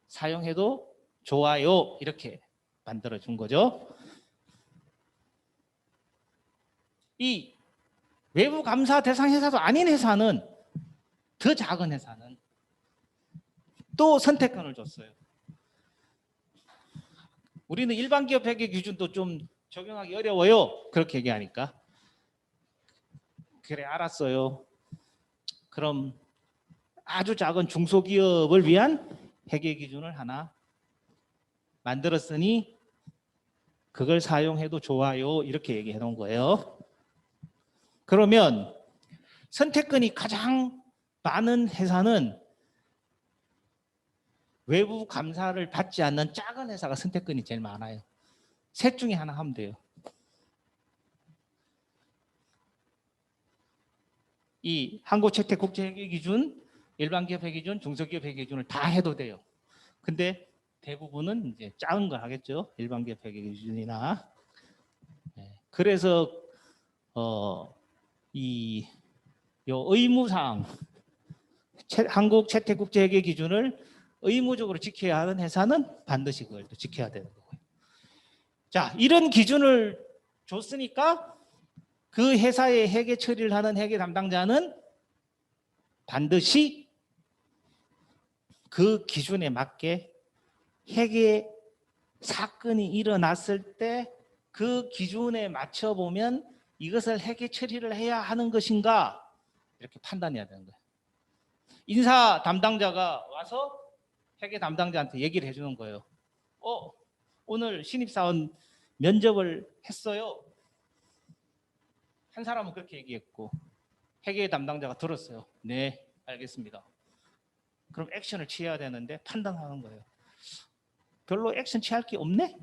사용해도 좋아요. 이렇게 만들어 준 거죠. 이 외부 감사 대상 회사도 아닌 회사는 더 작은 회사는 또 선택권을 줬어요. 우리는 일반 기업 회계 기준도 좀 적용하기 어려워요. 그렇게 얘기하니까 그래 알았어요. 그럼 아주 작은 중소기업을 위한 회계 기준을 하나 만들었으니 그걸 사용해도 좋아요. 이렇게 얘기해 놓은 거예요. 그러면 선택권이 가장 많은 회사는 외부 감사를 받지 않는 작은 회사가 선택권이 제일 많아요. 셋 중에 하나 하면 돼요. 이 한국채택국제회계기준, 일반기업회계기준, 중소기업회계기준을 다 해도 돼요. 근데 대부분은 이제 작은 걸 하겠죠. 일반기업회계기준이나. 그래서 이 의무상 한국채택국제회계기준을 의무적으로 지켜야 하는 회사는 반드시 그걸 또 지켜야 되는 거고요. 자, 이런 기준을 줬으니까 그 회사의 회계 처리를 하는 회계 담당자는 반드시 그 기준에 맞게 회계 사건이 일어났을 때 그 기준에 맞춰 보면 이것을 회계 처리를 해야 하는 것인가 이렇게 판단해야 되는 거예요. 인사 담당자가 와서 회계 담당자한테 얘기를 해주는 거예요. 오늘 신입사원 면접을 했어요. 한 사람은 그렇게 얘기했고 회계 담당자가 들었어요. 네, 알겠습니다. 그럼 액션을 취해야 되는데 판단하는 거예요. 별로 액션 취할 게 없네?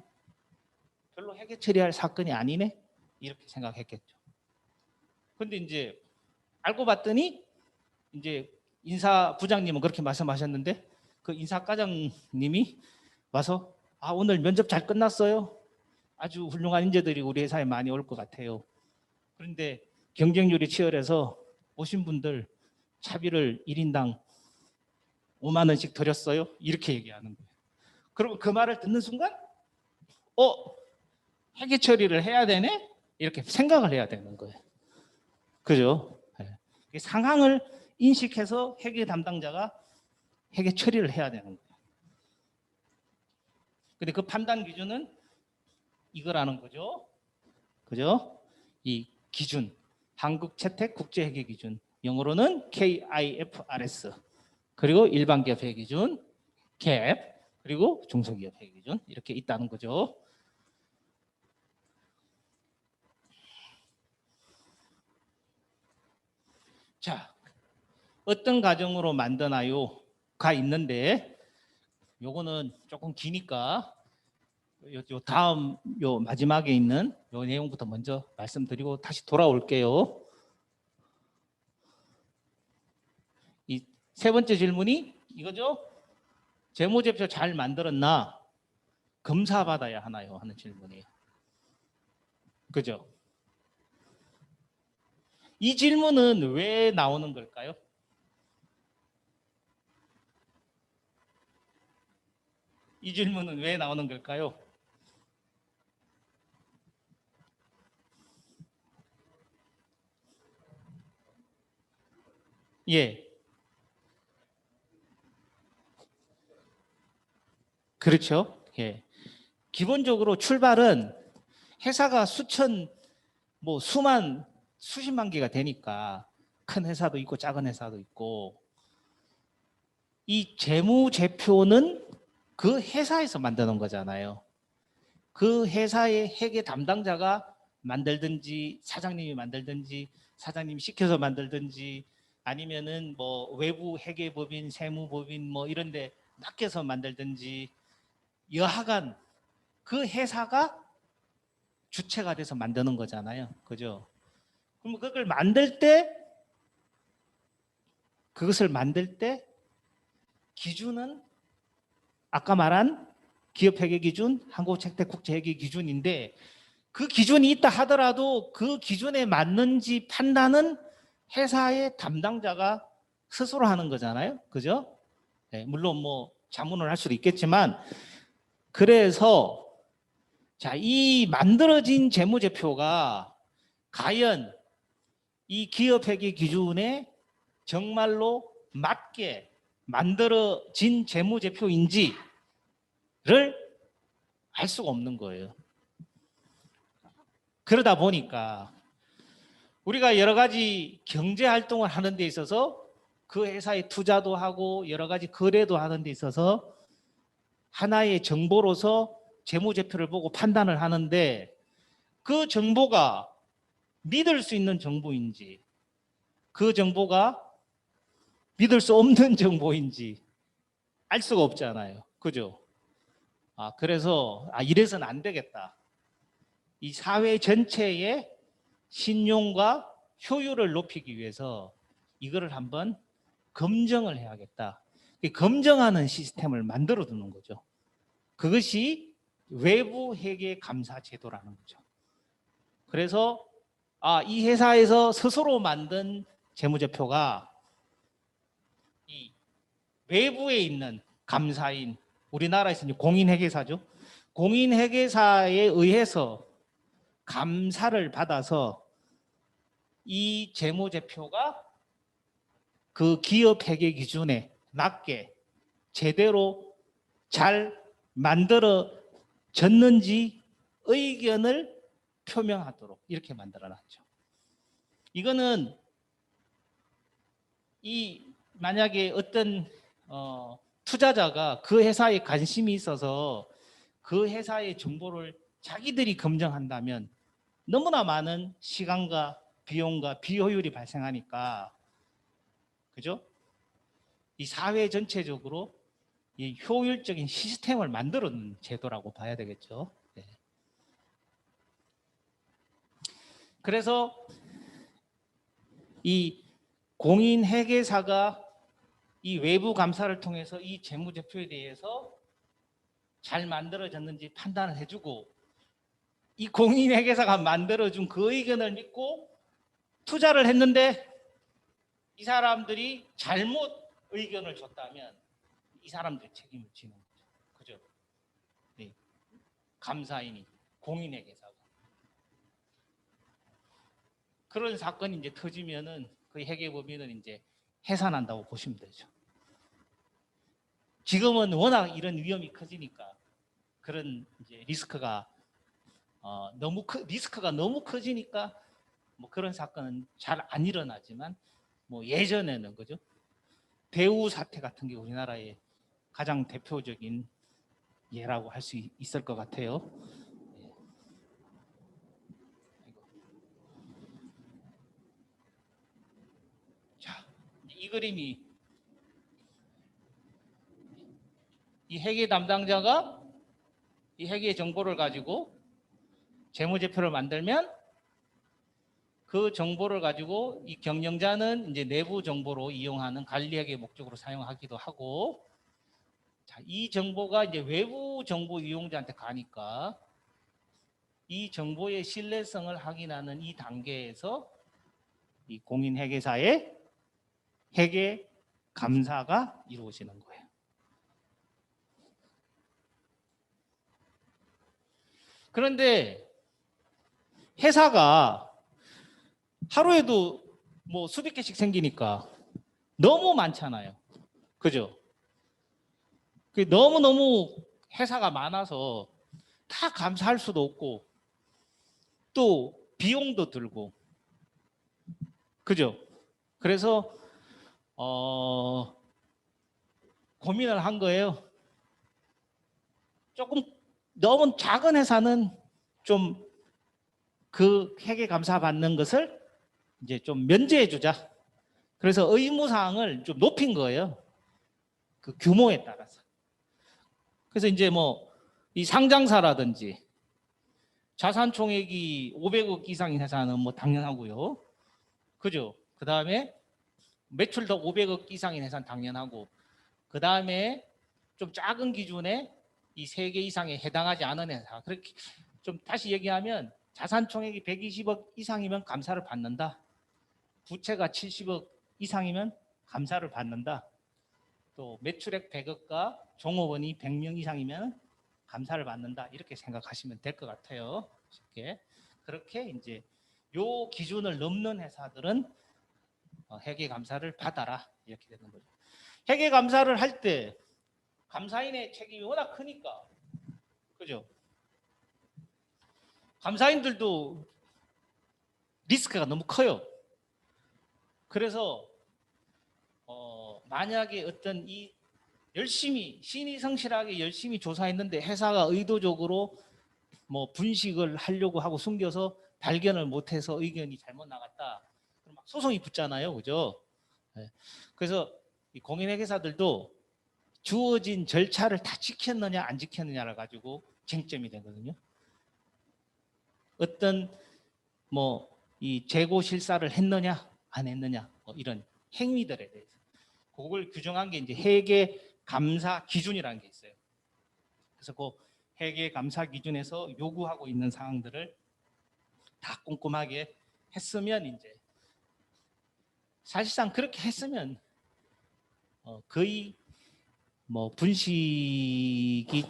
별로 회계 처리할 사건이 아니네? 이렇게 생각했겠죠. 근데 이제 알고 봤더니 이제 인사부장님은 그렇게 말씀하셨는데 그 인사과장님이 와서 오늘 면접 잘 끝났어요. 아주 훌륭한 인재들이 우리 회사에 많이 올 것 같아요. 그런데 경쟁률이 치열해서 오신 분들 차비를 1인당 5만 원씩 드렸어요. 이렇게 얘기하는 거예요. 그리고 그 말을 듣는 순간 회계 처리를 해야 되네? 이렇게 생각을 해야 되는 거예요. 그죠? 네. 상황을 인식해서 회계 담당자가 회계 처리를 해야 되는 거예요. 근데 그 판단 기준은 이거라는 거죠. 그죠? 이 기준, 한국채택국제회계기준, 영어로는 KIFRS, 그리고 일반기업 회계기준, GAAP, 그리고 중소기업 회계기준 이렇게 있다는 거죠. 자, 어떤 과정으로 만드나요?가 있는데 요거는 조금 기니까 요 다음 요 마지막에 있는 요 내용부터 먼저 말씀드리고 다시 돌아올게요. 이 세 번째 질문이 이거죠? 재무제표 잘 만들었나? 검사받아야 하나요? 하는 질문이에요. 그죠? 이 질문은 왜 나오는 걸까요? 이 질문은 왜 나오는 걸까요? 예, 그렇죠. 예. 기본적으로 출발은 회사가 수천, 뭐 수만, 수십만 개가 되니까 큰 회사도 있고 작은 회사도 있고 이 재무제표는 그 회사에서 만드는 거잖아요. 그 회사의 회계 담당자가 만들든지 사장님이 만들든지 사장님이 시켜서 만들든지 아니면은 뭐 외부 회계법인, 세무법인 뭐 이런데 맡겨서 만들든지 여하간 그 회사가 주체가 돼서 만드는 거잖아요. 그죠? 그럼 그것을 만들 때 기준은 아까 말한 기업회계 기준, 한국책대국제회계 기준인데 그 기준이 있다 하더라도 그 기준에 맞는지 판단은 회사의 담당자가 스스로 하는 거잖아요. 그죠? 네, 물론 뭐 자문을 할 수도 있겠지만 그래서 자, 이 만들어진 재무제표가 과연 이 기업회계 기준에 정말로 맞게 만들어진 재무제표인지를 알 수가 없는 거예요. 그러다 보니까 우리가 여러 가지 경제 활동을 하는 데 있어서 그 회사에 투자도 하고 여러 가지 거래도 하는 데 있어서 하나의 정보로서 재무제표를 보고 판단을 하는데 그 정보가 믿을 수 있는 정보인지 그 정보가 믿을 수 없는 정보인지 알 수가 없잖아요. 그죠? 그래서 이래서는 안 되겠다. 이 사회 전체의 신용과 효율을 높이기 위해서 이거를 한번 검증을 해야겠다. 검증하는 시스템을 만들어 두는 거죠. 그것이 외부 회계 감사 제도라는 거죠. 그래서 이 회사에서 스스로 만든 재무제표가 이 외부에 있는 감사인 우리나라에서 공인회계사죠. 공인회계사에 의해서 감사를 받아서 이 재무제표가 그 기업 회계 기준에 맞게 제대로 잘 만들어졌는지 의견을 표명하도록 이렇게 만들어놨죠. 이거는 만약에 어떤 투자자가 그 회사에 관심이 있어서 그 회사의 정보를 자기들이 검증한다면 너무나 많은 시간과 비용과 비효율이 발생하니까 그죠? 이 사회 전체적으로 이 효율적인 시스템을 만들어놓은 제도라고 봐야 되겠죠. 네. 그래서 이 공인회계사가 이 외부 감사를 통해서 이 재무제표에 대해서 잘 만들어졌는지 판단을 해주고 이 공인회계사가 만들어준 그 의견을 믿고 투자를 했는데 이 사람들이 잘못 의견을 줬다면 이 사람들 책임을 지는 거죠. 그죠? 네. 감사인이 공인회계사가 그런 사건이 이제 터지면은 그 회계법인은 이제 해산한다고 보시면 되죠. 지금은 워낙 이런 위험이 커지니까 그런 이제 리스크가 리스크가 너무 커지니까 뭐 그런 사건은 잘 안 일어나지만 뭐 예전에는 그죠? 대우 사태 같은 게 우리나라의 가장 대표적인 예라고 할 수 있을 것 같아요. 그림이 이 회계 담당자가 이 회계 정보를 가지고 재무제표를 만들면 그 정보를 가지고 이 경영자는 이제 내부 정보로 이용하는 관리회계 목적으로 사용하기도 하고, 자, 이 정보가 이제 외부 정보 이용자한테 가니까 이 정보의 신뢰성을 확인하는 이 단계에서 이 공인회계사의 회계 감사가 이루어지는 거예요. 그런데 회사가 하루에도 뭐 수백 개씩 생기니까 너무 많잖아요. 그죠? 너무너무 회사가 많아서 다 감사할 수도 없고 또 비용도 들고, 그죠? 그래서 고민을 한 거예요. 조금 너무 작은 회사는 좀 그 회계 감사 받는 것을 이제 좀 면제해 주자. 그래서 의무 사항을 좀 높인 거예요. 그 규모에 따라서. 그래서 이제 뭐 이 상장사라든지 자산 총액이 500억 이상인 회사는 뭐 당연하고요. 그죠? 그 다음에 매출도 500억 이상인 회사는 당연하고, 그 다음에 좀 작은 기준에 이 3개 이상에 해당하지 않은 회사. 그렇게 좀 다시 얘기하면 자산 총액이 120억 이상이면 감사를 받는다. 부채가 70억 이상이면 감사를 받는다. 또 매출액 100억과 종업원이 100명 이상이면 감사를 받는다. 이렇게 생각하시면 될 것 같아요. 쉽게. 그렇게 이제 요 기준을 넘는 회사들은 회계 감사를 받아라. 이렇게 되는 거죠. 회계 감사를 할 때 감사인의 책임이 워낙 크니까, 그죠? 감사인들도 리스크가 너무 커요. 그래서 만약에 어떤 이 열심히 신이 성실하게 열심히 조사했는데 회사가 의도적으로 뭐 분식을 하려고 하고 숨겨서 발견을 못해서 의견이 잘못 나갔다, 그럼 막 소송이 붙잖아요, 그죠? 네. 그래서 이 공인회계사들도 주어진 절차를 다 지켰느냐 안 지켰느냐를 가지고 쟁점이 되거든요. 어떤 뭐 이 재고 실사를 했느냐 안 했느냐, 뭐 이런 행위들에 대해서 그걸 규정한 게 이제 회계 감사 기준이라는 게 있어요. 그래서 그 회계 감사 기준에서 요구하고 있는 사항들을 다 꼼꼼하게 했으면, 이제 사실상 그렇게 했으면 거의 뭐 분식이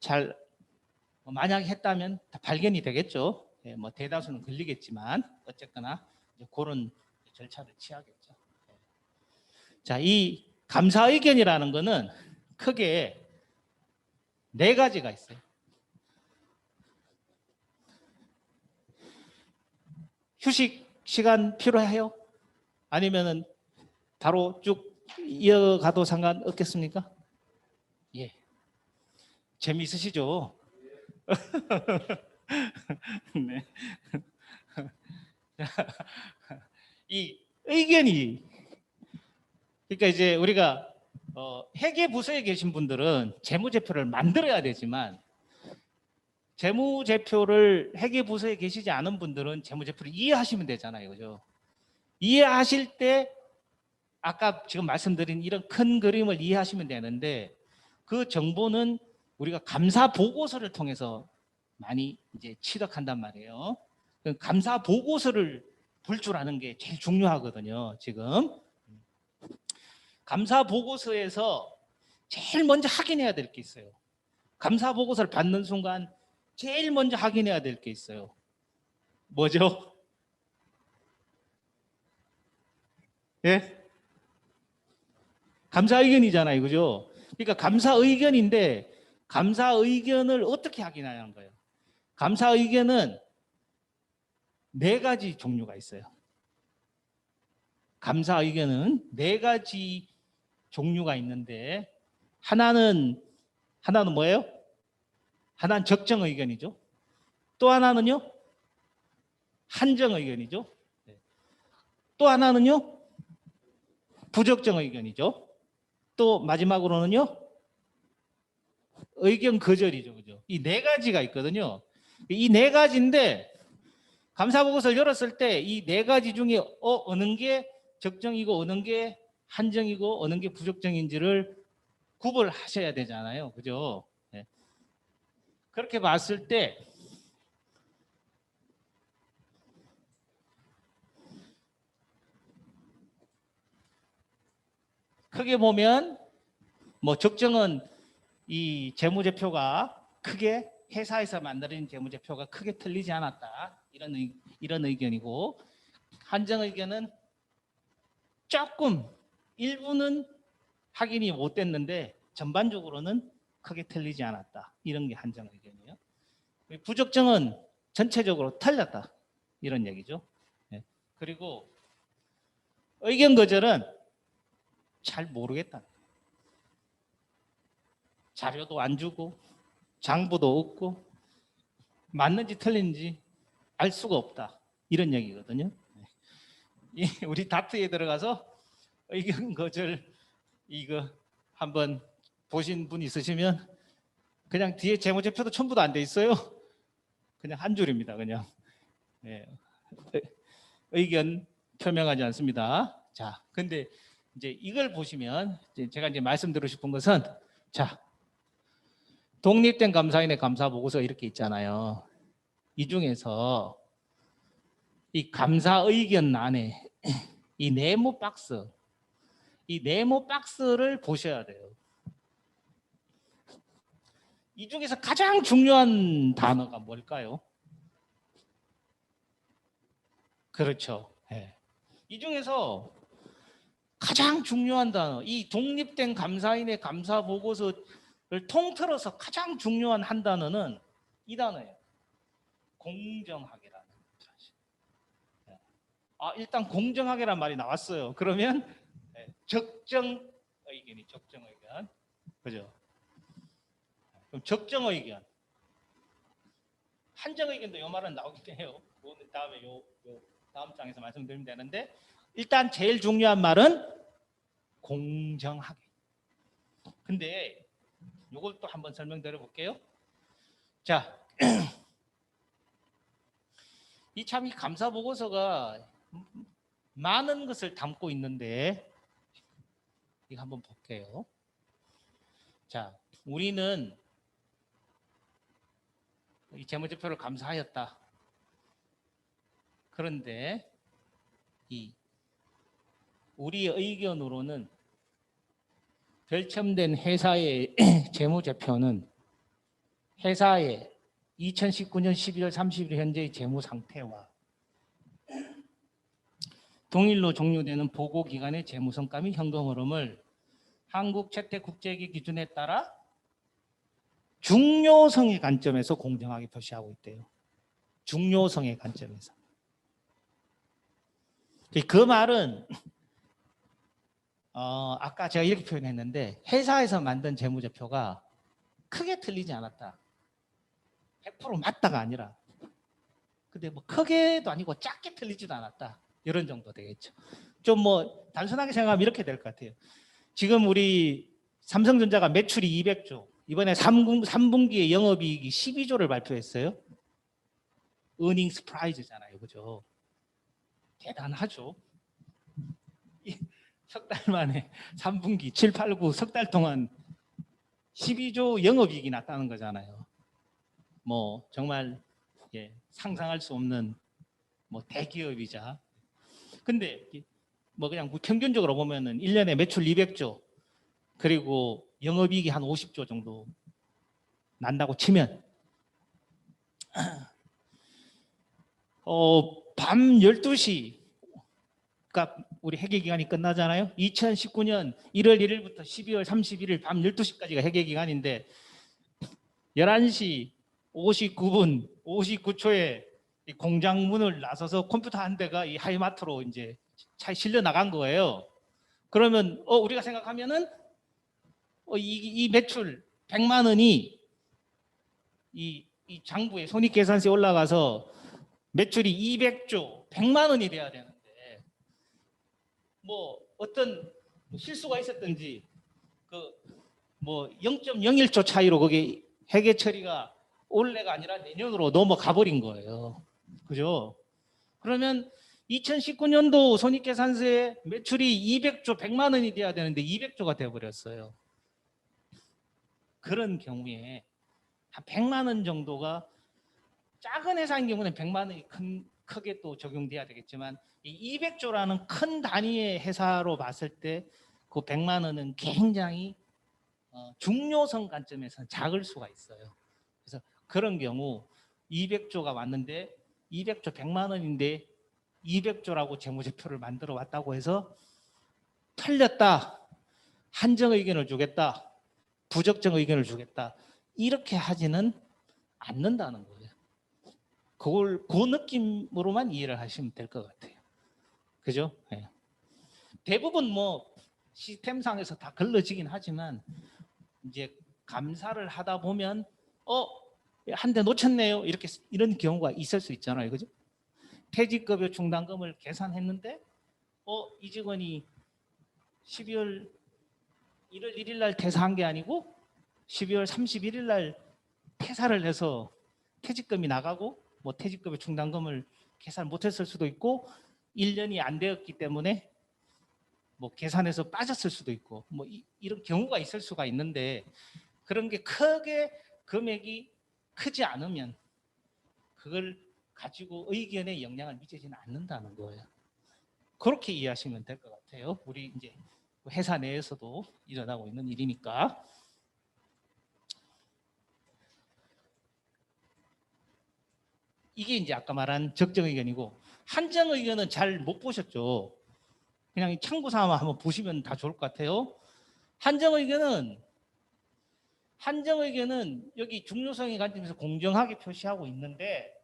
잘 만약에 했다면 다 발견이 되겠죠. 예, 뭐 대다수는 걸리겠지만 어쨌거나 이제 그런 절차를 취하겠죠. 자, 이 감사 의견이라는 거는 크게 4가지가 있어요. 휴식 시간 필요해요? 아니면은 바로 쭉 이어가도 상관없겠습니까? 예. 재미있으시죠? 네. 이 의견이, 그러니까 이제 우리가 회계 부서에 계신 분들은 재무제표를 만들어야 되지만 재무제표를 회계 부서에 계시지 않은 분들은 재무제표를 이해하시면 되잖아요, 그죠? 이해하실 때 아까 지금 말씀드린 이런 큰 그림을 이해하시면 되는데, 그 정보는 우리가 감사 보고서를 통해서 많이 이제 취득한단 말이에요. 감사 보고서를 볼 줄 아는 게 제일 중요하거든요. 지금 감사 보고서에서 제일 먼저 확인해야 될 게 있어요. 감사 보고서를 받는 순간 제일 먼저 확인해야 될 게 있어요. 뭐죠? 예? 감사 의견이잖아요, 그죠? 그러니까 감사 의견인데 감사 의견을 어떻게 확인하냐는 거예요. 감사 의견은 4가지 종류가 있어요. 감사 의견은 4가지 종류가 있는데, 하나는 뭐예요? 하나는 적정 의견이죠. 또 하나는요? 한정 의견이죠. 또 하나는요? 부적정 의견이죠. 또 마지막으로는요, 의견 거절이죠. 그죠? 이 네 가지가 있거든요. 이 네 가지인데 감사 보고서를 열었을 때 이 네 가지 중에 어느 게 적정이고 어느 게 한정이고 어느 게 부적정인지를 구분하셔야 되잖아요. 그죠? 네. 그렇게 봤을 때 크게 보면 뭐 적정은 이 재무제표가 크게 회사에서 만들어진 재무제표가 크게 틀리지 않았다. 이런 의견이고, 한정 의견은 조금 일부는 확인이 못 됐는데 전반적으로는 크게 틀리지 않았다. 이런 게 한정 의견이에요. 부적정은 전체적으로 틀렸다. 이런 얘기죠. 네. 그리고 의견 거절은 잘 모르겠다. 자료도 안 주고 장부도 없고 맞는지 틀린지 알 수가 없다. 이런 얘기거든요. 우리 다트에 들어가서 의견 거절 이거 한번 보신 분 있으시면 그냥 뒤에 재무제표도 첨부도 안 돼 있어요. 그냥 한 줄입니다. 그냥 의견 표명하지 않습니다. 자, 근데 이제 이걸 보시면 제가 이제 말씀드리고 싶은 것은, 자, 독립된 감사인의 감사 보고서 이렇게 있잖아요. 이 중에서 이 감사 의견 안에 이 네모 박스를 보셔야 돼요. 이 중에서 가장 중요한 단어가 뭘까요? 그렇죠. 네. 이 중에서 가장 중요한 단어, 이 독립된 감사인의 감사 보고서를 통틀어서 가장 중요한 한 단어는 이 단어예요. 공정하게라는 사실. 일단 공정하게란 말이 나왔어요. 그러면 적정 의견이 적정 의견, 그죠? 그럼 적정 의견, 한정 의견도 요 말은 나오긴 해요. 다음에 요 다음 장에서 말씀드리면 되는데, 일단 제일 중요한 말은 공정하게. 근데 요걸 또 한번 설명드려 볼게요. 자, 이 감사 보고서가 많은 것을 담고 있는데 이거 한번 볼게요. 자, 우리는 이 재무제표를 감사하였다. 그런데 이 우리의 의견으로는 별첨된 회사의 재무제표는 회사의 2019년 12월 30일 현재의 재무 상태와 동일로 종료되는 보고기간의 재무성과 및 현금 흐름을 한국채택국제기 기준에 따라 중요성의 관점에서 공정하게 표시하고 있대요. 중요성의 관점에서. 그 말은 아까 제가 이렇게 표현했는데, 회사에서 만든 재무제표가 크게 틀리지 않았다. 100% 맞다가 아니라, 근데 뭐 크게도 아니고 작게 틀리지도 않았다. 이런 정도 되겠죠. 좀 뭐 단순하게 생각하면 이렇게 될 것 같아요. 지금 우리 삼성전자가 매출이 200조, 이번에 3분기에 영업이익이 12조를 발표했어요. earning surprise잖아요. 그죠? 대단하죠. 석 달 만에 3분기 7, 8, 9 석 달 동안 12조 영업이익이 났다는 거잖아요. 뭐 정말 상상할 수 없는 뭐 대기업이자. 근데 뭐 그냥 평균적으로 보면은 1년에 매출 200조 그리고 영업이익이 한 50조 정도 난다고 치면 밤 12시 그러니까 우리 회계기간이 끝나잖아요. 2019년 1월 1일부터 12월 31일 밤 12시까지가 회계기간인데 11시 59분 59초에 공장 문을 나서서 컴퓨터 한 대가 이 하이마트로 이제 차에 실려 나간 거예요. 그러면 우리가 생각하면은 이 매출 100만 원이 이 장부에 손익계산서에 올라가서 매출이 200조 100만 원이 돼야 되는데 뭐 어떤 뭐 실수가 있었든지 그 뭐 0.01초 차이로 거기 회계 처리가 올해가 아니라 내년으로 넘어가 버린 거예요. 그죠? 그러면 2019년도 손익계산서에 매출이 200조 100만 원이 돼야 되는데 200조가 돼 버렸어요. 그런 경우에 한 100만 원 정도가 작은 회사인 경우는 100만 원이 크게 또 적용돼야 되겠지만 이 200조라는 큰 단위의 회사로 봤을 때 그 100만 원은 굉장히 중요성 관점에서는 작을 수가 있어요. 그래서 그런 경우 200조가 왔는데 200조 100만 원인데 200조라고 재무제표를 만들어 왔다고 해서 틀렸다, 한정 의견을 주겠다, 부적정 의견을 주겠다 이렇게 하지는 않는다는 거예요. 그걸 그 느낌으로만 이해를 하시면 될 것 같아요. 그죠? 네. 대부분 뭐 시스템상에서 다 걸러지긴 하지만 이제 감사를 하다 보면 한 대 놓쳤네요. 이렇게 이런 경우가 있을 수 있잖아요. 그죠? 퇴직급여 충당금을 계산했는데 이 직원이 12월 1월 1일 날 퇴사한 게 아니고 12월 31일 날 퇴사를 해서 퇴직금이 나가고 뭐 퇴직급여 충당금을 계산 못했을 수도 있고 1년이 안 되었기 때문에 뭐 계산에서 빠졌을 수도 있고 뭐 이런 경우가 있을 수가 있는데 그런 게 크게 금액이 크지 않으면 그걸 가지고 의견에 영향을 미치지는 않는다는 거예요. 그렇게 이해하시면 될 것 같아요. 우리 이제 회사 내에서도 일어나고 있는 일이니까. 이게 이제 아까 말한 적정 의견이고 한정 의견은 잘 못 보셨죠. 그냥 참고 삼아 한번 보시면 다 좋을 것 같아요. 한정 의견은 여기 중요성의 관점에서 공정하게 표시하고 있는데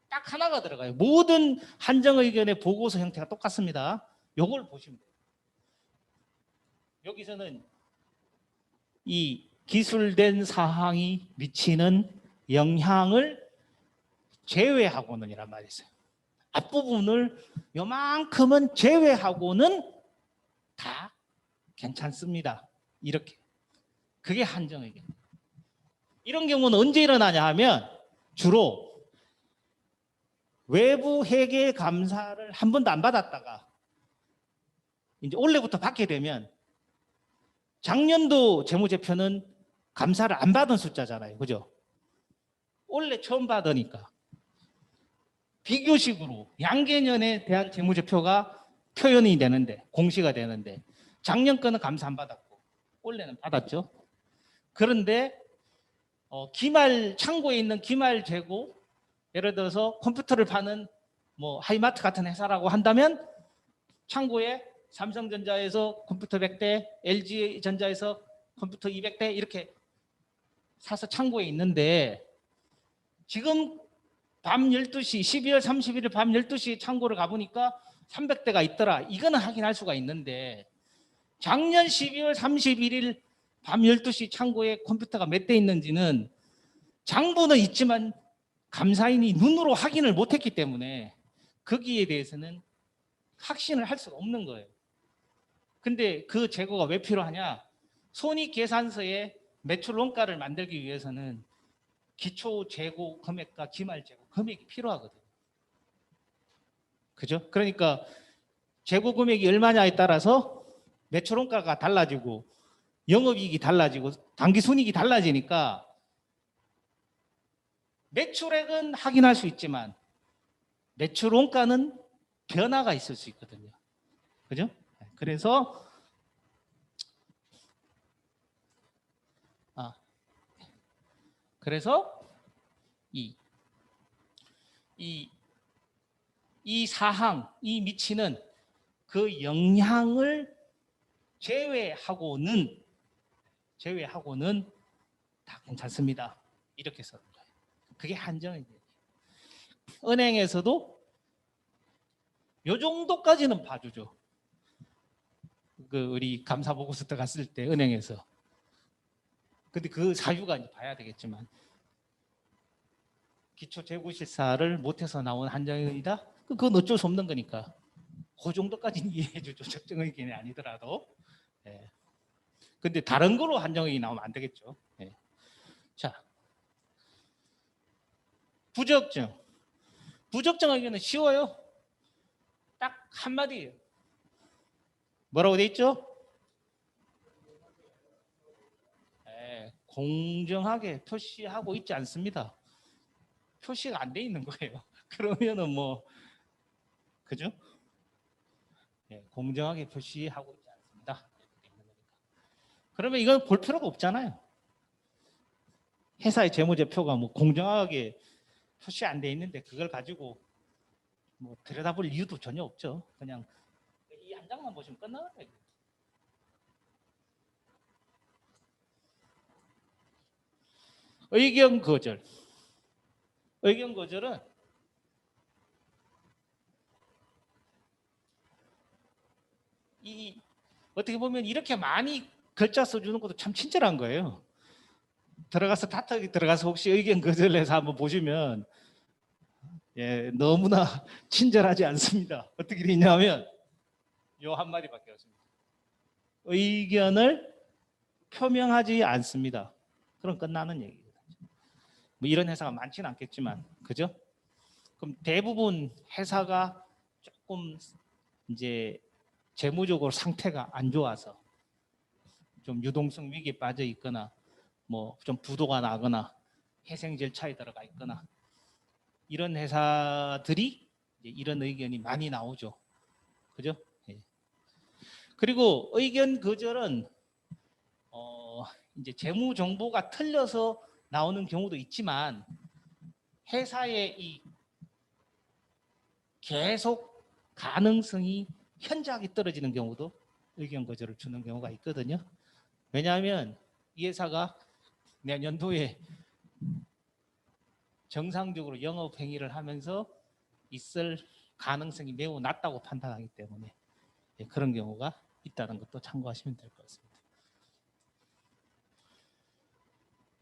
딱 하나가 들어가요. 모든 한정 의견의 보고서 형태가 똑같습니다. 요걸 보시면 돼요. 여기서는 이 기술된 사항이 미치는 영향을 제외하고는 이란 말이 있어요. 앞부분을 요만큼은 제외하고는 다 괜찮습니다. 이렇게. 그게 한정 의견. 이런 경우는 언제 일어나냐 하면 주로 외부 회계 감사를 한 번도 안 받았다가 이제 올해부터 받게 되면 작년도 재무제표는 감사를 안 받은 숫자잖아요. 그죠? 올해 처음 받으니까 비교식으로 양계년에 대한 재무제표가 표현이 되는데 공시가 되는데 작년 거는 감사 안 받았고 올해는 받았죠. 그런데 기말 창고에 있는 기말 재고 예를 들어서 컴퓨터를 파는 뭐 하이마트 같은 회사라고 한다면 창고에 삼성전자에서 컴퓨터 100대, LG전자에서 컴퓨터 200대 이렇게 사서 창고에 있는데 지금 밤 12시 12월 31일 밤 12시 창고를 가보니까 300대가 있더라. 이거는 확인할 수가 있는데 작년 12월 31일 밤 12시 창고에 컴퓨터가 몇 대 있는지는 장부는 있지만 감사인이 눈으로 확인을 못했기 때문에 거기에 대해서는 확신을 할 수가 없는 거예요. 근데 그 재고가 왜 필요하냐? 손익계산서에 매출 원가를 만들기 위해서는 기초 재고 금액과 기말 재고 금액이 필요하거든요. 그죠? 그러니까 재고 금액이 얼마냐에 따라서 매출 원가가 달라지고 영업이익이 달라지고 당기순이익이 달라지니까 매출액은 확인할 수 있지만 매출 원가는 변화가 있을 수 있거든요. 그죠? 그래서 이 사항이 미치는 그 영향을 제외하고는 다 괜찮습니다. 이렇게 써는 거예요. 그게 한정이에요. 은행에서도 요 정도까지는 봐주죠. 우리 감사 보고서 들어갔을 때 은행에서. 근데 그 사유가 이제 봐야 되겠지만 기초 재고 실사를 못해서 나온 한정이다. 그건 어쩔 수 없는 거니까. 그 정도까지는 이해해 주죠. 적정 의견이 아니더라도. 예. 근데 다른 거로 한정이 나오면 안 되겠죠. 예. 자, 부적정. 부적정 의견은 쉬워요. 딱 한마디예요. 뭐라고 돼 있죠? 예, 공정하게 표시하고 있지 않습니다. 표시가 안 돼 있는 거예요. 그러면은 뭐 그죠? 예, 공정하게 표시하고 있지 않습니다. 그러면 이걸 볼 필요가 없잖아요. 회사의 재무제표가 뭐 공정하게 표시 안 돼 있는데 그걸 가지고 뭐 들여다볼 이유도 전혀 없죠. 그냥 이 한 장만 보시면 끝나는 거예요. 의견 거절. 의견 거절은 이 어떻게 보면 이렇게 많이 글자 써주는 것도 참 친절한 거예요. 들어가서 다투기 들어가서 혹시 의견 거절해서 한번 보시면 예, 너무나 친절하지 않습니다. 어떻게 되냐면 요 한마디밖에 없습니다. 의견을 표명하지 않습니다. 그럼 끝나는 얘기입니다. 뭐 이런 회사가 많지는 않겠지만, 그죠? 그럼 대부분 회사가 조금 이제 재무적으로 상태가 안 좋아서 좀 유동성 위기에 빠져 있거나 뭐 좀 부도가 나거나 회생 절차에 들어가 있거나 이런 회사들이 이런 의견이 많이 나오죠. 그죠? 예. 그리고 의견 거절은 이제 재무 정보가 틀려서 나오는 경우도 있지만 회사의 이 계속 가능성이 현저하게 떨어지는 경우도 의견 거절을 주는 경우가 있거든요. 왜냐하면 이 회사가 내년도에 정상적으로 영업 행위를 하면서 있을 가능성이 매우 낮다고 판단하기 때문에 그런 경우가 있다는 것도 참고하시면 될 것 같습니다.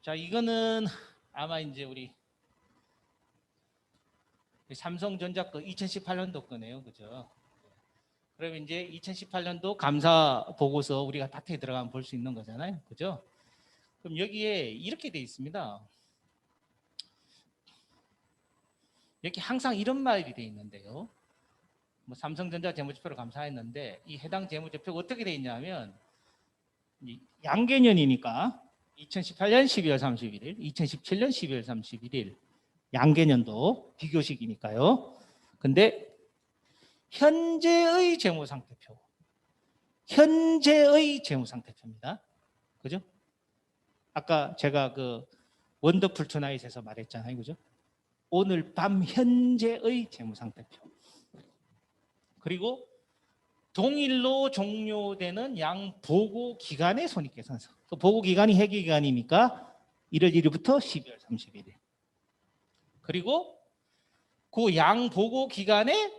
자, 이거는 아마 이제 우리 삼성전자 거 2018년도 거네요, 그죠? 그러면 이제 2018년도 감사 보고서 우리가 다트에 들어가면 볼 수 있는 거잖아요, 그죠? 그럼 여기에 이렇게 돼 있습니다. 여기 항상 이런 말이 돼 있는데요. 뭐 삼성전자 재무제표를 감사했는데 이 해당 재무제표가 어떻게 돼 있냐면 양계년이니까 2018년 12월 31일, 2017년 12월 31일 양계년도 비교식이니까요. 근데 현재의 재무상태표, 현재의 재무상태표입니다. 그죠? 아까 제가 그 원더풀 투나잇에서 말했잖아요, 그죠? 오늘 밤 현재의 재무상태표. 그리고 동일로 종료되는 양 보고 기간의 손익계산서. 그 보고 기간이 회계 기간이니까 1월 1일부터 12월 31일. 그리고 그 양 보고 기간에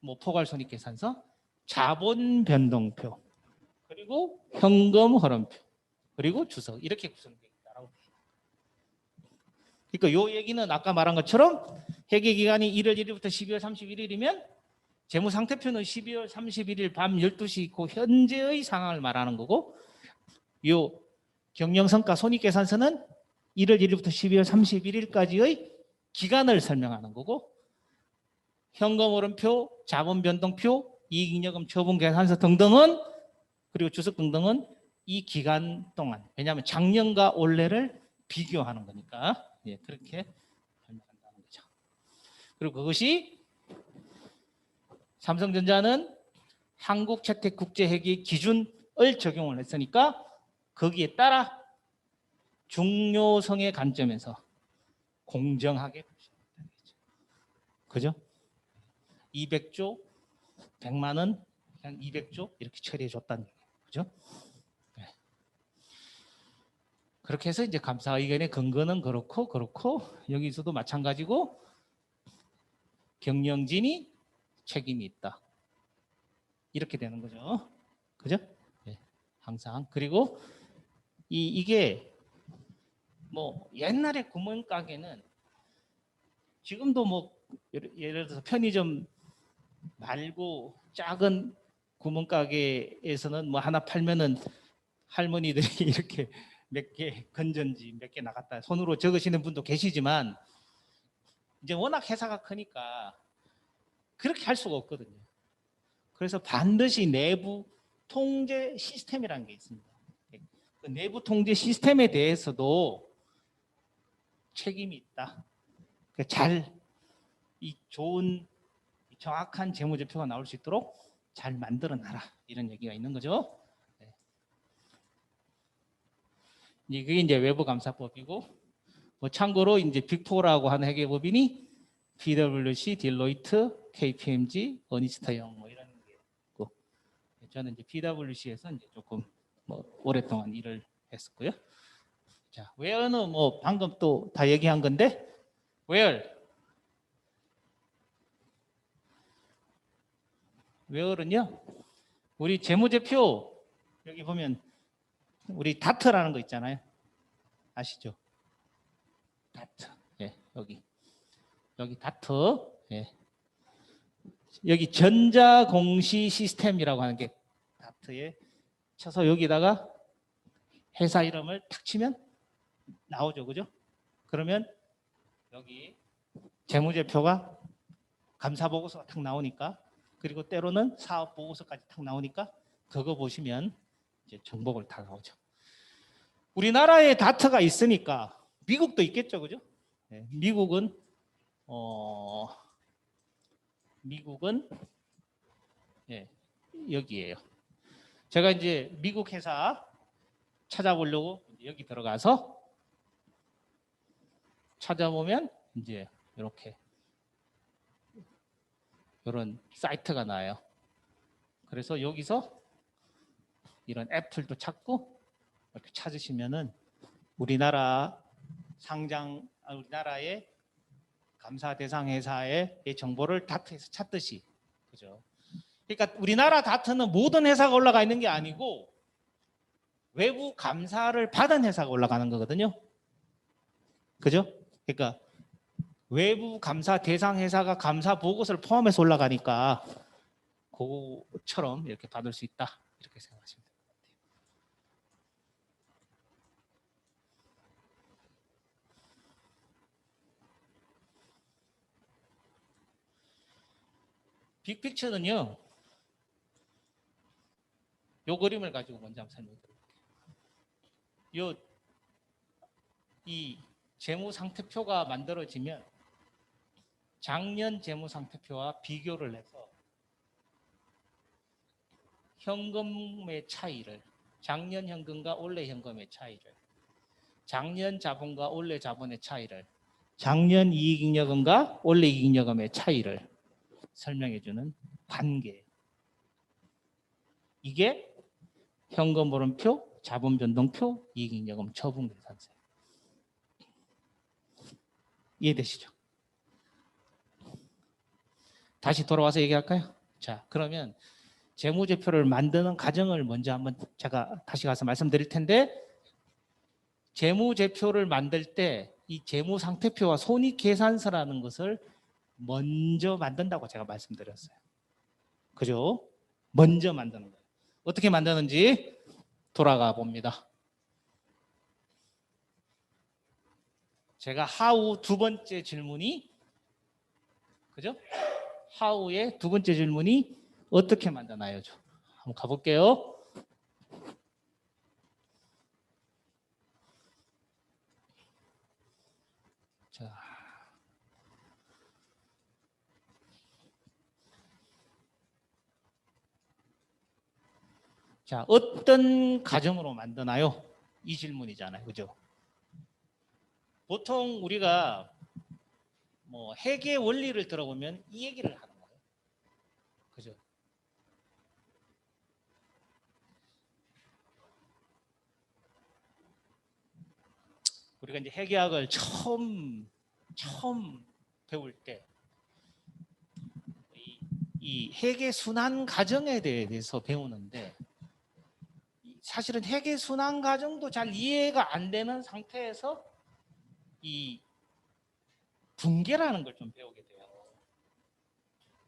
뭐 포괄 손익계산서, 자본 변동표, 그리고 현금 흐름표, 그리고 주석 이렇게 구성되어 있다라고. 그러니까 요 얘기는 아까 말한 것처럼 회계 기간이 1월 1일부터 12월 31일이면 재무상태표는 12월 31일 밤 12시 있고 현재의 상황을 말하는 거고 요 경영성과 손익계산서는 1월 1일부터 12월 31일까지의 기간을 설명하는 거고 현금 흐름표, 자본 변동표, 이익잉여금 처분 계산서 등등은 그리고 주석 등등은 이 기간 동안 왜냐하면 작년과 올해를 비교하는 거니까 예, 그렇게 설명한다는 거죠. 그리고 그것이 삼성전자는 한국채택국제회계 기준을 적용을 했으니까 거기에 따라 중요성의 관점에서 공정하게 그죠? 200조 100만 원 그냥 200조 이렇게 처리해 줬다는 얘기예요. 그죠? 네. 그렇게 해서 이제 감사 의견의 근거는 그렇고 여기서도 마찬가지고 경영진이 책임이 있다. 이렇게 되는 거죠. 그죠? 네. 항상. 그리고 이게 뭐 옛날에 구멍가게는 지금도 뭐 예를 들어서 편의점 말고 작은 구멍가게에서는 뭐 하나 팔면은 할머니들이 이렇게 몇 개 건전지 몇 개 나갔다 손으로 적으시는 분도 계시지만 이제 워낙 회사가 크니까 그렇게 할 수가 없거든요. 그래서 반드시 내부 통제 시스템이라는 게 있습니다. 그 내부 통제 시스템에 대해서도 책임이 있다. 잘 이 좋은 정확한 재무제표가 나올 수 있도록 잘 만들어놔라 이런 얘기가 있는 거죠. 그게 이제 외부감사법이고, 뭐 참고로 이제 빅4라고 하는 회계법인이 PwC, 딜로이트, KPMG, 어니스트 영 뭐 이런 게 있고, 저는 이제 PwC에서 이제 조금 뭐 오랫동안 일을 했었고요. 자, 웨어는 뭐 방금 또 다 얘기한 건데, 웨어는요, 우리 재무제표 여기 보면 우리 다트라는 거 있잖아요. 아시죠? 다트. 예, 여기 다트. 예. 여기 전자공시 시스템이라고 하는 게 다트에 쳐서 여기다가 회사 이름을 탁 치면 나오죠, 그죠? 그러면 여기 재무제표가 감사보고서가 탁 나오니까, 그리고 때로는 사업보고서까지 탁 나오니까 그거 보시면 이제 정보가 다 나오죠. 우리나라에 다트가 있으니까 미국도 있겠죠, 그죠? 네, 미국은 예, 여기에요. 제가 이제 미국 회사 찾아보려고 여기 들어가서 찾아보면 이제 이렇게 이런 사이트가 나와요. 그래서 여기서 이런 애플도 찾고 이렇게 찾으시면은 우리나라의 감사 대상 회사의 정보를 다트에서 찾듯이, 그죠? 그러니까 우리나라 다트는 모든 회사가 올라가 있는 게 아니고 외부 감사를 받은 회사가 올라가는 거거든요. 그죠? 그러니까 외부 감사 대상 회사가 감사 보고서를 포함해서 올라가니까 그거처럼 이렇게 받을 수 있다. 이렇게 생각하시면 됩니다. 빅픽처는요, 요 그림을 가지고 먼저 한번 설명드릴게요. 이 재무상태표가 만들어지면 작년 재무상태표와 비교를 해서 현금의 차이를, 작년 현금과 올해 현금의 차이를, 작년 자본과 올해 자본의 차이를, 작년 이익잉여금과 올해 이익잉여금의 차이를 설명해주는 관계. 이게 현금흐름표, 자본변동표, 이익잉여금 처분계산서예요. 이해되시죠? 다시 돌아와서 얘기할까요? 자, 그러면 재무제표를 만드는 과정을 먼저 한번 제가 다시 가서 말씀드릴 텐데, 재무제표를 만들 때 이 재무상태표와 손익계산서라는 것을 먼저 만든다고 제가 말씀드렸어요. 그죠? 먼저 만드는 거예요. 어떻게 만드는지 돌아가 봅니다. 제가 하우 두 번째 질문이, 그죠? 하우의 두 번째 질문이 어떻게 만드나요? 한번 가볼게요. 자, 어떤 가정으로 만드나요? 이 질문이잖아요. 그죠? 보통 우리가 뭐 회계 원리를 들어보면 이 얘기를 하는 거예요. 그죠? 우리가 이제 회계학을 처음 배울 때 이 회계 순환 과정에 대해서 배우는데, 사실은 회계 순환 과정도 잘 이해가 안 되는 상태에서 이 분계라는 걸 좀 배우게 돼요.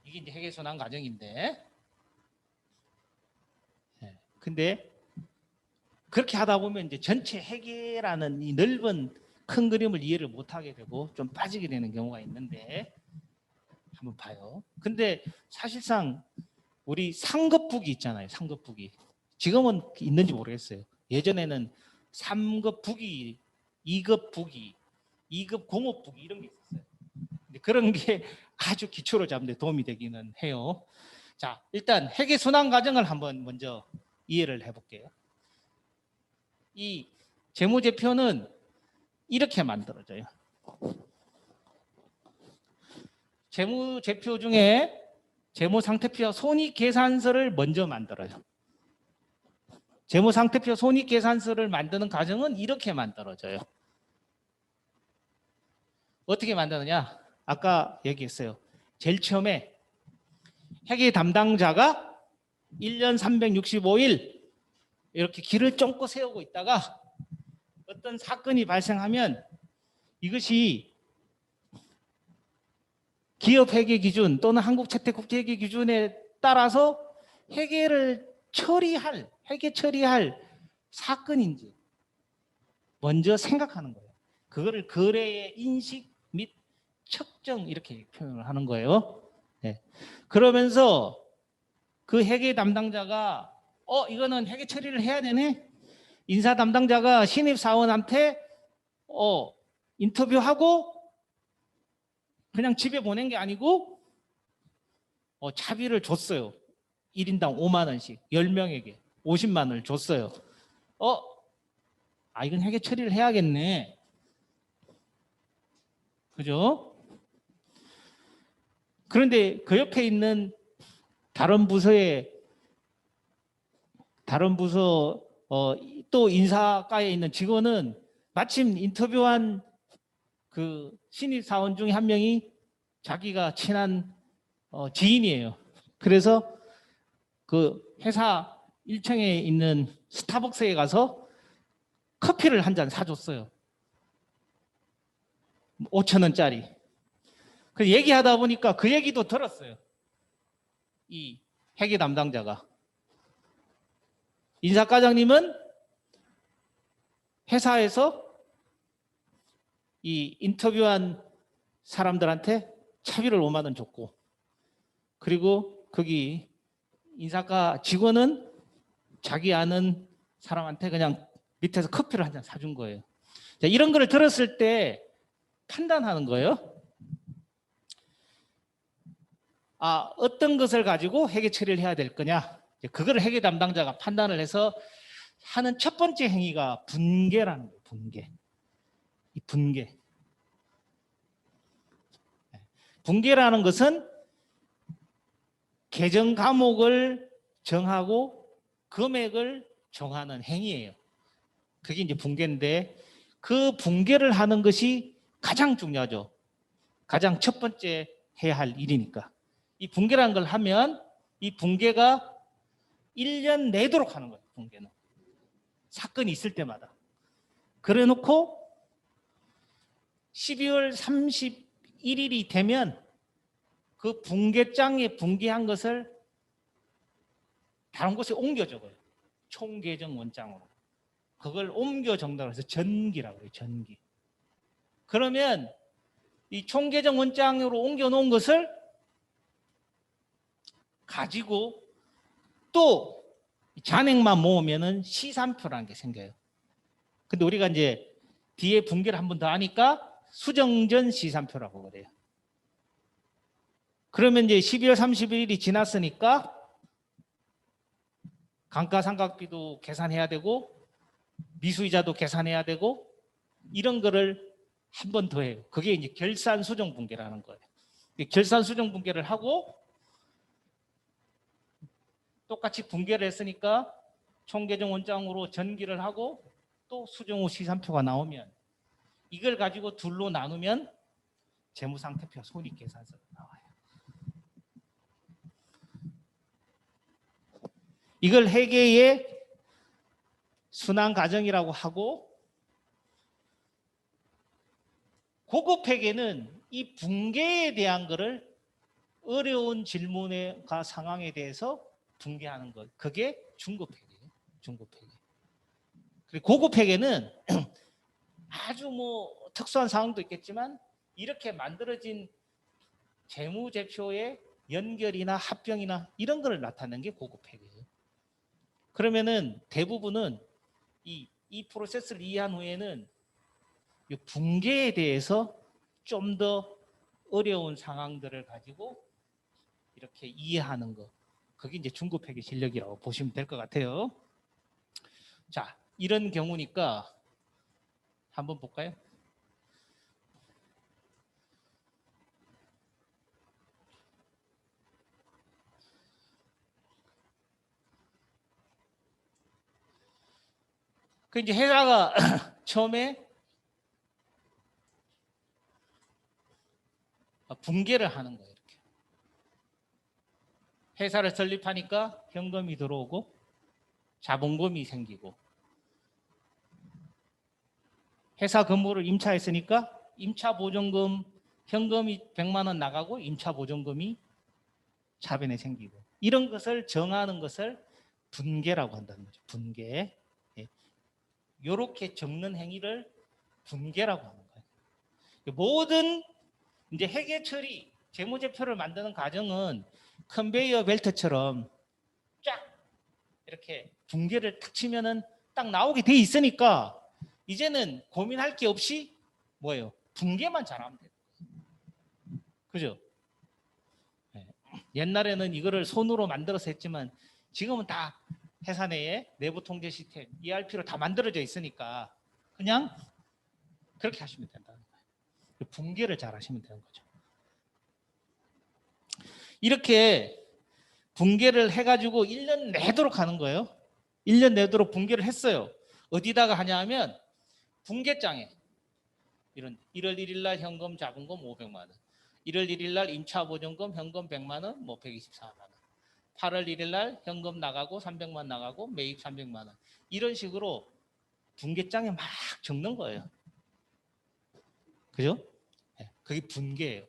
이게 이제 회계 순환 과정인데, 근데 그렇게 하다 보면 이제 전체 회계라는 이 넓은 큰 그림을 이해를 못하게 되고 좀 빠지게 되는 경우가 있는데 한번 봐요. 근데 사실상 우리 상급부기 있잖아요. 상급부기. 지금은 있는지 모르겠어요. 예전에는 3급 부기, 2급 부기, 2급 공업 부기 이런 게 있었어요. 근데 그런 게 아주 기초로 잡는 데 도움이 되기는 해요. 자, 일단 회계 순환 과정을 한번 먼저 이해를 해볼게요. 이 재무제표는 이렇게 만들어져요. 재무제표 중에 재무상태표와 손익계산서를 먼저 만들어요. 재무상태표 손익계산서를 만드는 과정은 이렇게 만들어져요. 어떻게 만드느냐? 아까 얘기했어요. 제일 처음에 회계 담당자가 1년 365일 이렇게 길을 쫑긋 세우고 있다가 어떤 사건이 발생하면 이것이 기업회계 기준 또는 한국채택국제회계 기준에 따라서 회계 처리할 사건인지 먼저 생각하는 거예요. 그거를 거래의 인식 및 측정 이렇게 표현을 하는 거예요. 네. 그러면서 그 회계 담당자가 이거는 회계 처리를 해야 되네. 인사 담당자가 신입 사원한테 인터뷰하고 그냥 집에 보낸 게 아니고 차비를 줬어요. 1인당 5만 원씩 10명에게 50만 원을 줬어요. 이건 회계 처리를 해야겠네. 그죠? 그런데 그 옆에 있는 다른 부서 또 인사과에 있는 직원은 마침 인터뷰한 그 신입 사원 중에 한 명이 자기가 친한 지인이에요. 그래서 그 회사 1층에 있는 스타벅스에 가서 커피를 한 잔 사줬어요. 5천 원짜리. 그 얘기하다 보니까 그 얘기도 들었어요. 이 회계 담당자가. 인사과장님은 회사에서 이 인터뷰한 사람들한테 차비를 5만 원 줬고, 그리고 거기 인사과 직원은 자기 아는 사람한테 그냥 밑에서 커피를 한 잔 사준 거예요. 자, 이런 거를 들었을 때 판단하는 거예요. 어떤 것을 가지고 회계 처리를 해야 될 거냐. 그거를 회계 담당자가 판단을 해서 하는 첫 번째 행위가 분계라는 거예요. 분계. 분계라는 것은 계정 과목을 정하고 금액을 정하는 행위예요. 그게 이제 분계인데 그 분계를 하는 것이 가장 중요하죠. 가장 첫 번째 해야 할 일이니까. 이 분계라는 걸 하면 이 분계가 1년 내도록 하는 거예요. 분계는. 사건이 있을 때마다. 그래 놓고 12월 31일이 되면 그 분계장에 분계한 것을 다른 곳에 옮겨 적어요. 총계정 원장으로. 그걸 옮겨 적는다고 해서 전기라고 해요. 전기. 그러면 이 총계정 원장으로 옮겨 놓은 것을 가지고 또 잔액만 모으면은 시산표라는 게 생겨요. 근데 우리가 이제 뒤에 분계를 한 번 더 하니까 수정전 시산표라고 그래요. 그러면 이제 12월 31일이 지났으니까 감가상각비도 계산해야 되고 미수이자도 계산해야 되고 이런 거를 한 번 더 해요. 그게 이제 결산수정분계라는 거예요. 결산수정분계를 하고 똑같이 분계를 했으니까 총계정 원장으로 전기를 하고 또 수정 후 시산표가 나오면 이걸 가지고 둘로 나누면 재무상태표 손익계산서가 나와요. 이걸 회계의 순환 과정이라고 하고, 고급 회계는 이 분계에 대한 거를 어려운 질문과 상황에 대해서 분계하는 것, 그게 중급 회계예요. 중급 회계. 그리고 고급 회계는 아주 뭐 특수한 상황도 있겠지만 이렇게 만들어진 재무제표의 연결이나 합병이나 이런 걸 나타내는 게 고급 회계예요. 그러면은 대부분은 이 프로세스를 이해한 후에는 이 붕괴에 대해서 좀 더 어려운 상황들을 가지고 이렇게 이해하는 거. 그게 이제 중급 회계 실력이라고 보시면 될 것 같아요. 자, 이런 경우니까 한번 볼까요? 그 이제 회사가 처음에 붕괴를 하는 거예요. 이렇게. 회사를 설립하니까 현금이 들어오고 자본금이 생기고 회사 건물을 임차했으니까 임차 보증금 현금이 100만 원 나가고 임차 보증금이 차변에 생기고 이런 것을 정하는 것을 분계라고 한다는 거죠. 분계. 이렇게 적는 행위를 분계라고 하는 거예요. 모든 이제 회계 처리, 재무제표를 만드는 과정은 컨베이어 벨트처럼 쫙 이렇게 분계를 탁 치면은 딱 나오게 돼 있으니까 이제는 고민할 게 없이 뭐예요? 분계만 잘하면 돼요. 그죠? 옛날에는 이거를 손으로 만들어서 했지만 지금은 다 회사 내에 내부 통제 시스템 ERP로 다 만들어져 있으니까 그냥 그렇게 하시면 된다는 거예요. 분계를 잘 하시면 되는 거죠. 이렇게 분계를 해가지고 1년 내도록 하는 거예요. 1년 내도록 분계를 했어요. 어디다가 하냐 하면 분계장에 이런 1월 1일 날 현금 자본금 500만 원 1월 1일 날 임차 보증금 현금 100만 원, 뭐 124만 원 8월 1일 날 현금 나가고 300만 나가고 매입 300만 원 이런 식으로 분계장에 막 적는 거예요. 그죠? 네, 그게 분계예요.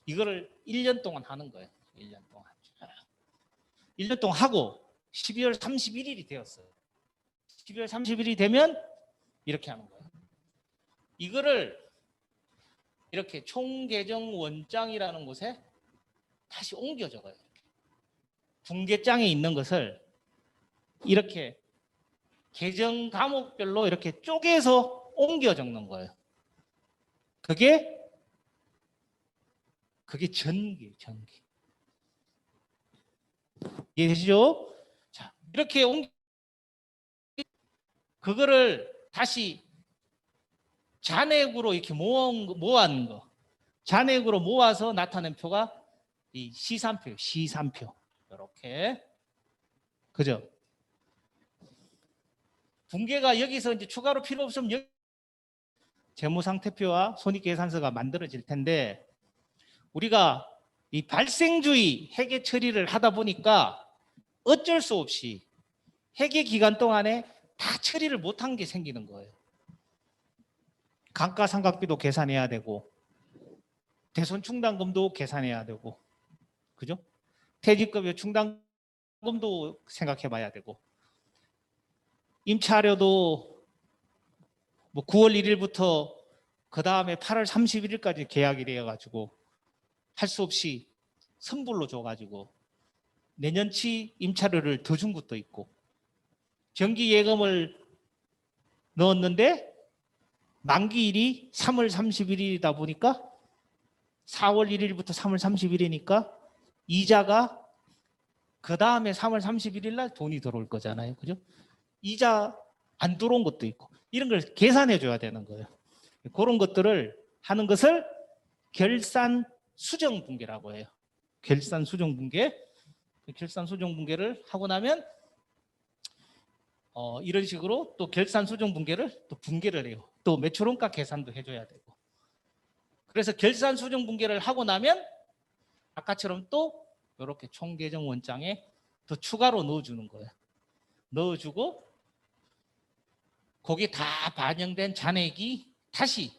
이거를 1년 동안 하는 거예요. 1년 동안. 1년 동안 하고 12월 31일이 되었어요. 12월 30일이 되면 이렇게 하는 거예요. 이거를 이렇게 총계정 원장이라는 곳에 다시 옮겨 적어요. 분계장에 있는 것을 이렇게 계정 과목별로 이렇게 쪼개서 옮겨 적는 거예요. 그게 전기예요. 전기. 이해되시죠? 자, 이렇게 옮겨 그거를 다시 잔액으로 이렇게 모아는 거. 잔액으로 모아서 나타낸 표가 이 시산표예요. 시산표. 이렇게. 그죠? 분계가 여기서 이제 추가로 필요 없으면 재무상태표와 손익계산서가 만들어질 텐데 우리가 이 발생주의 회계 처리를 하다 보니까 어쩔 수 없이 회계 기간 동안에 다 처리를 못한 게 생기는 거예요. 감가상각비도 계산해야 되고 대손충당금도 계산해야 되고 그죠? 퇴직급여 충당금도 생각해 봐야 되고 임차료도 뭐 9월 1일부터 그 다음에 8월 31일까지 계약이 되어가지고 할 수 없이 선불로 줘가지고 내년치 임차료를 더 준 것도 있고 정기예금을 넣었는데 만기일이 3월 31일이다 보니까 4월 1일부터 3월 30일이니까 이자가 그 다음에 3월 31일 날 돈이 들어올 거잖아요. 그죠? 이자 안 들어온 것도 있고 이런 걸 계산해 줘야 되는 거예요. 그런 것들을 하는 것을 결산 수정 분계라고 해요. 결산 수정 분계. 결산 수정 분계를 하고 나면 이런 식으로 또 결산 수정 분계를 또 분계를 해요. 또 매출원가 계산도 해줘야 되고. 그래서 결산 수정 분계를 하고 나면 아까처럼 또 이렇게 총계정 원장에 더 추가로 넣어주는 거예요. 넣어주고 거기 다 반영된 잔액이 다시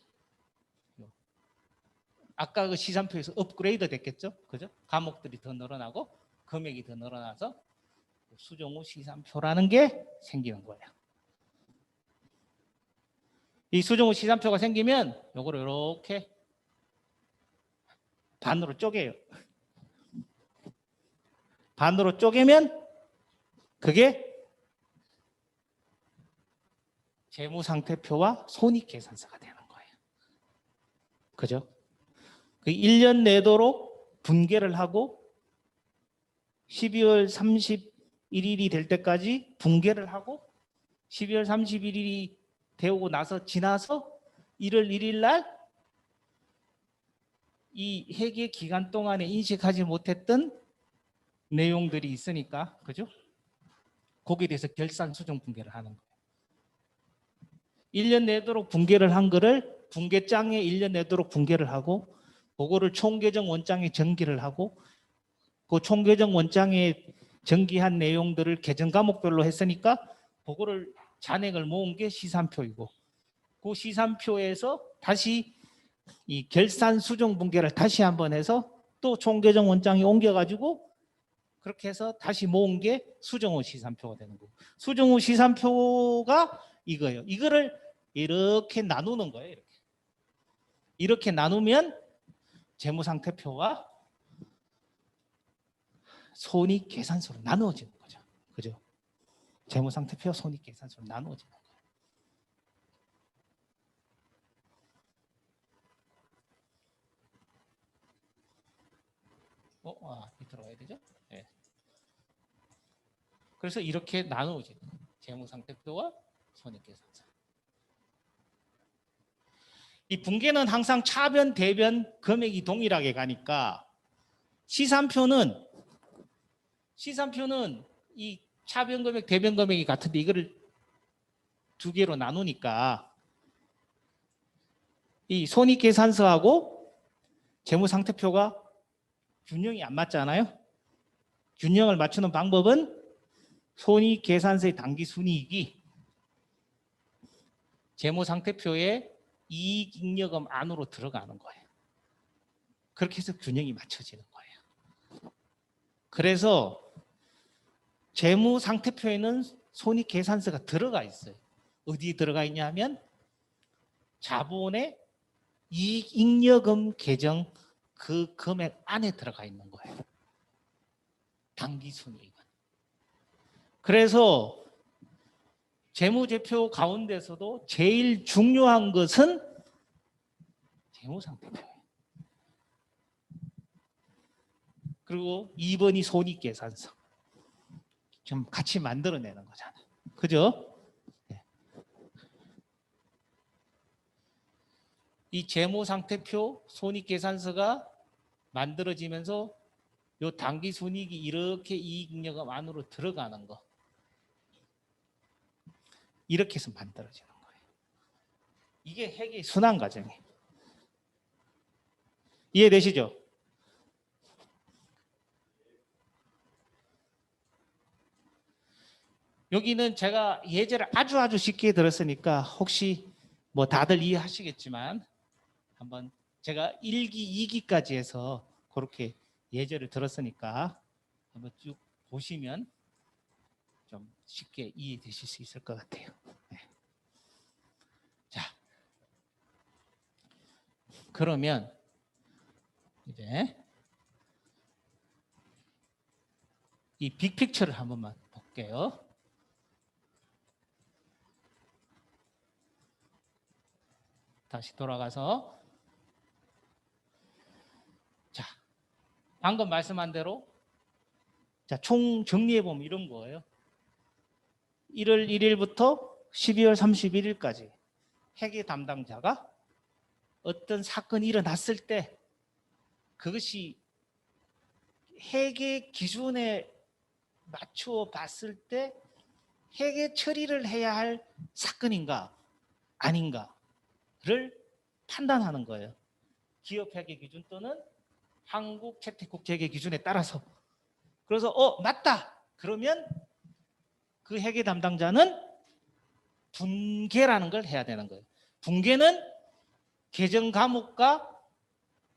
아까 그 시산표에서 업그레이드 됐겠죠? 그죠? 과목들이 더 늘어나고 금액이 더 늘어나서 수정 후 시산표라는 게 생기는 거예요. 이 수정 후 시산표가 생기면 요거를 이렇게 반으로 쪼개요. 반으로 쪼개면 그게 재무상태표와 손익계산서가 되는 거예요. 그죠? 그 1년 내도록 분개를 하고 12월 31일이 될 때까지 분개를 하고 12월 31일이 되고 나서 지나서 1월 1일 날 이 회계 기간 동안에 인식하지 못했던 내용들이 있으니까, 그죠? 거기에 대해서 결산 수정 분개를 하는 거예요. 1년 내도록 분개를 한 거를 분개장에 1년 내도록 분개를 하고 그거를 총계정 원장에 전기를 하고 그 총계정 원장에 전기한 내용들을 계정 과목별로 했으니까 그거를 잔액을 모은 게 시산표이고 그 시산표에서 다시 이 결산 수정 분개를 다시 한번 해서 또 총계정 원장에 옮겨가지고 그렇게 해서 다시 모은 게 수정 후 시산표가 되는 거고 수정 후 시산표가 이거예요. 이거를 이렇게 나누는 거예요. 이렇게 나누면 재무상태표와 손익계산서로 나누어지는 거죠. 그죠? 재무상태표와 손익계산서로 나누어지는 거예요. 밑으로 가야 되죠? 네. 그래서 이렇게 나누어지는 거예요. 재무상태표와 손익계산서. 이 분개는 항상 차변, 대변 금액이 동일하게 가니까 시산표는 이 차변 금액, 대변 금액이 같은데 이거를 두 개로 나누니까 이 손익계산서하고 재무상태표가 균형이 안 맞잖아요. 균형을 맞추는 방법은 손익계산서의 당기순이익이 재무상태표에 이익잉여금 안으로 들어가는 거예요. 그렇게 해서 균형이 맞춰지는 거예요. 그래서 재무상태표에는 손익계산서가 들어가 있어요. 어디에 들어가 있냐 하면 자본의 이익잉여금 계정 그 금액 안에 들어가 있는 거예요. 당기순이익은. 그래서 재무제표 가운데서도 제일 중요한 것은 재무상태표예요. 그리고 2번이 손익계산서. 좀 같이 만들어내는 거잖아요. 그죠? 네. 이 재무상태표 손익계산서가 만들어지면서 요 당기순이익이 이렇게 이익잉여금 안으로 들어가는 거. 이렇게 해서 만들어지는 거예요. 이게 회계 순환 과정이에요. 이해되시죠? 여기는 제가 예제를 아주 쉽게 들었으니까 혹시 뭐 다들 이해하시겠지만 한번 제가 1기, 2기까지 해서 그렇게 예제를 들었으니까 한번 쭉 보시면 좀 쉽게 이해되실 수 있을 것 같아요. 네. 자, 그러면 이제 이 빅픽처를 한 번만 볼게요. 다시 돌아가서 자, 방금 말씀한 대로 자, 총 정리해 보면 이런 거예요. 1월 1일부터 12월 31일까지 회계 담당자가 어떤 사건이 일어났을 때 그것이 회계 기준에 맞추어 봤을 때 회계 처리를 해야 할 사건인가 아닌가를 판단하는 거예요. 기업 회계 기준 또는 한국 채택국제회계 기준에 따라서. 그래서 맞다 그러면 그 회계 담당자는 분개라는 걸 해야 되는 거예요. 분개는 계정 과목과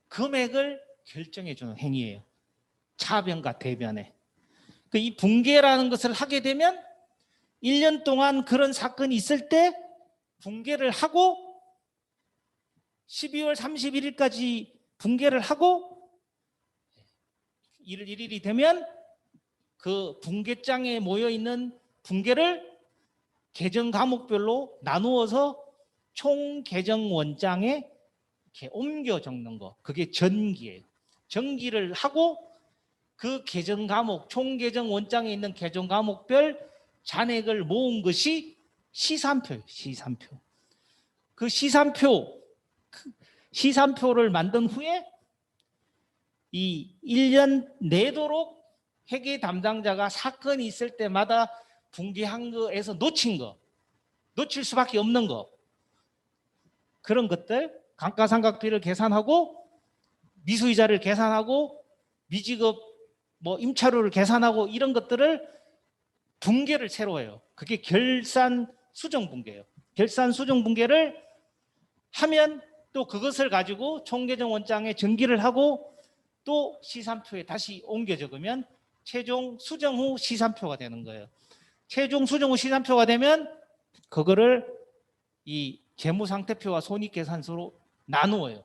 금액을 결정해 주는 행위예요. 차변과 대변에. 이 붕괴라는 것을 하게 되면 1년 동안 그런 사건이 있을 때 붕괴를 하고 12월 31일까지 붕괴를 하고 1월 1일이 되면 그 붕괴장에 모여 있는 붕괴를 계정 과목별로 나누어서 총 계정 원장에 이렇게 옮겨 적는 거. 그게 전기예요. 전기를 하고 그 계정 과목, 총 계정 원장에 있는 계정 과목별 잔액을 모은 것이 시산표예요. 시산표. 그 시산표를 만든 후에 이 1년 내도록 회계 담당자가 사건이 있을 때마다 붕괴한 거에서 놓칠 수밖에 없는 거, 그런 것들, 감가상각비를 계산하고 미수이자를 계산하고 미지급 임차료를 계산하고 이런 것들을 붕괴를 새로 해요. 그게 결산 수정 붕괴예요. 결산 수정 붕괴를 하면 또 그것을 가지고 총계정 원장에 전기를 하고 또 시산표에 다시 옮겨 적으면 최종 수정 후 시산표가 되는 거예요. 최종 수정 후 시산표가 되면 그거를 이 재무상태표와 손익계산서로 나누어요.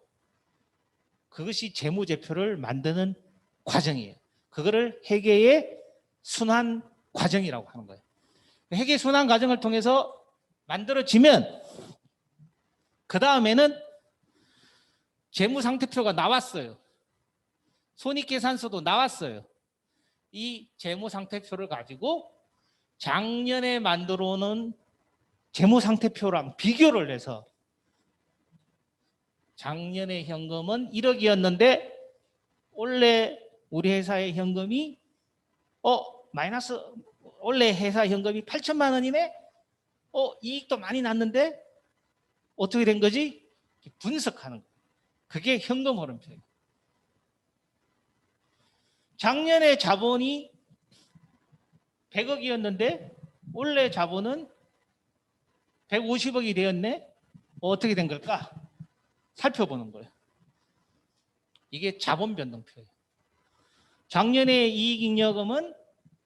그것이 재무제표를 만드는 과정이에요. 그거를 회계의 순환 과정이라고 하는 거예요. 회계 순환 과정을 통해서 만들어지면 그 다음에는 재무상태표가 나왔어요. 손익계산서도 나왔어요. 이 재무상태표를 가지고 작년에 만들어 놓은 재무상태표랑 비교를 해서 작년의 현금은 1억이었는데 올해 우리 회사의 현금이 마이너스, 원래 회사 현금이 8천만 원이네? 이익도 많이 났는데 어떻게 된 거지? 분석하는 거예요. 그게 현금 흐름표예요. 작년에 자본이 100억이었는데 올해 자본은 150억이 되었네? 어떻게 된 걸까? 살펴보는 거예요. 이게 자본 변동표예요. 작년에 이익잉여금은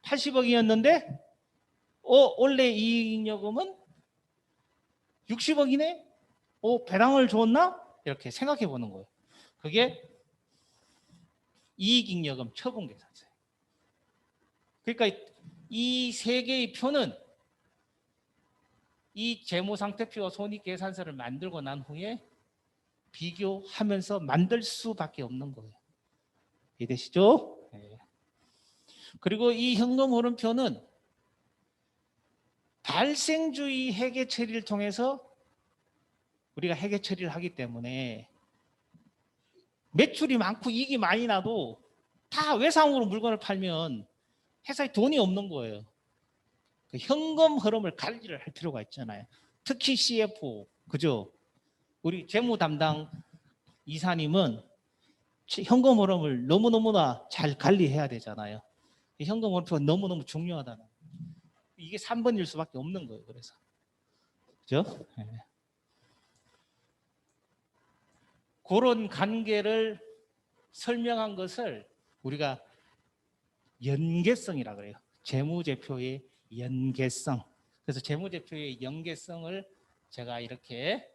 80억이었는데 올해 이익잉여금은 60억이네? 배당을 줬나? 이렇게 생각해 보는 거예요. 그게 이익잉여금 처분계산서예요. 그러니까 이 세 개의 표는 이 재무상태표와 손익계산서를 만들고 난 후에 비교하면서 만들 수밖에 없는 거예요. 이해되시죠? 네. 그리고 이 현금 흐름표는 발생주의 회계 처리를 통해서 우리가 회계 처리를 하기 때문에 매출이 많고 이익이 많이 나도 다 외상으로 물건을 팔면 회사에 돈이 없는 거예요. 그 현금 흐름을 관리를 할 필요가 있잖아요. 특히 CFO, 그죠? 우리 재무 담당 이사님은 현금 흐름을 너무너무나 잘 관리해야 되잖아요. 현금 흐름표가 너무너무 중요하다는. 이게 3번일 수밖에 없는 거예요. 그래서. 그죠? 네. 그런 관계를 설명한 것을 우리가 연계성이라고 그래요. 재무제표의 연계성. 그래서 재무제표의 연계성을 제가 이렇게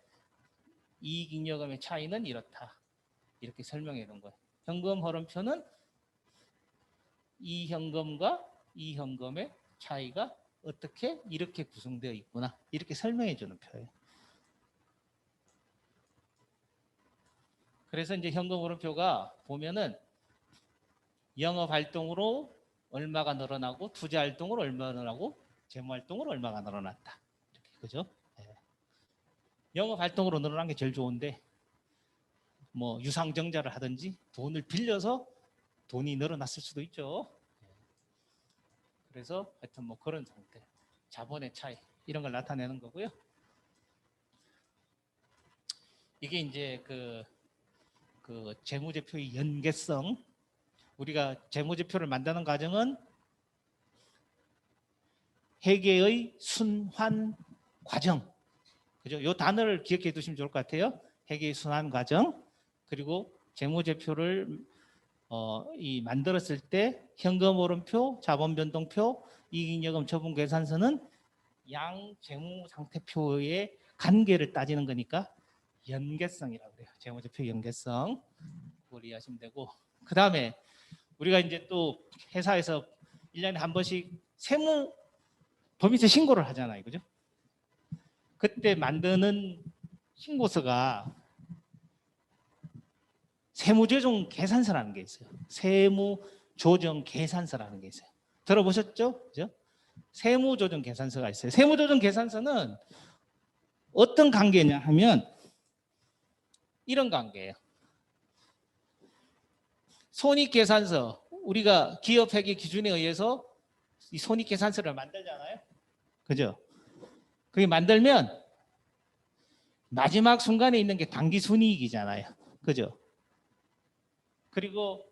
이익잉여금의 차이는 이렇다. 이렇게 설명해 놓은 거예요. 현금 흐름표는 이 현금과 이 현금의 차이가 어떻게 이렇게 구성되어 있구나. 이렇게 설명해 주는 표예요. 그래서 이제 현금 흐름표가 보면은 영업 활동으로 얼마가 늘어나고 투자 활동으로 얼마가 늘어나고 재무 활동으로 얼마가 늘어났다. 이렇게 그죠? 네. 영업 활동으로 늘어난 게 제일 좋은데 유상증자를 하든지 돈을 빌려서 돈이 늘어났을 수도 있죠. 그래서 하여튼 그런 상태, 자본의 차이 이런 걸 나타내는 거고요. 이게 이제 그 재무제표의 연계성. 우리가 재무제표를 만드는 과정은 회계의 순환 과정. 그죠? 이 단어를 기억해 두시면 좋을 것 같아요. 회계의 순환 과정. 그리고 재무제표를 이 만들었을 때 현금 오름표, 자본 변동표, 이익잉여금 처분 계산서는 양 재무 상태표의 관계를 따지는 거니까 연계성이라고 그래요. 재무제표 연계성. 그걸 이해하시면 되고, 그 다음에 우리가 이제 또 회사에서 1년에 한 번씩 세무 법인세 신고를 하잖아요. 그죠? 그때 만드는 신고서가 세무조정 계산서라는 게 있어요. 세무조정 계산서라는 게 있어요. 들어보셨죠? 그죠? 세무조정 계산서가 있어요. 세무조정 계산서는 어떤 관계냐 하면 이런 관계예요. 손익계산서, 우리가 기업회계 기준에 의해서 이 손익계산서를 만들잖아요. 그죠? 그게 만들면 마지막 순간에 있는 게 당기순이익이잖아요. 그죠? 그리고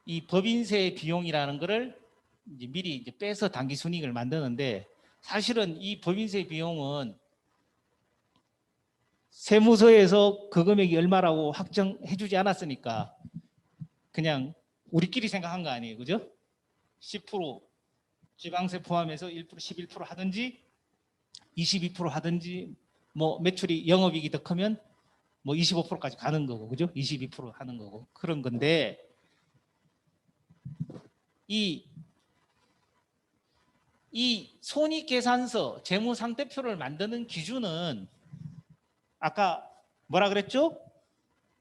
이 법인세 비용이라는 거를 이제 미리 이제 빼서 당기순이익을 만드는데, 사실은 이 법인세 비용은 세무서에서 그 금액이 얼마라고 확정해주지 않았으니까 그냥 우리끼리 생각한 거 아니에요. 그죠? 10% 지방세 포함해서 1%, 11% 하든지 22% 하든지, 뭐 매출이 영업이익이 더 크면 뭐 25%까지 가는 거고, 그죠? 22% 하는 거고, 그런 건데, 이 손익계산서 재무상태표를 만드는 기준은 아까 뭐라 그랬죠?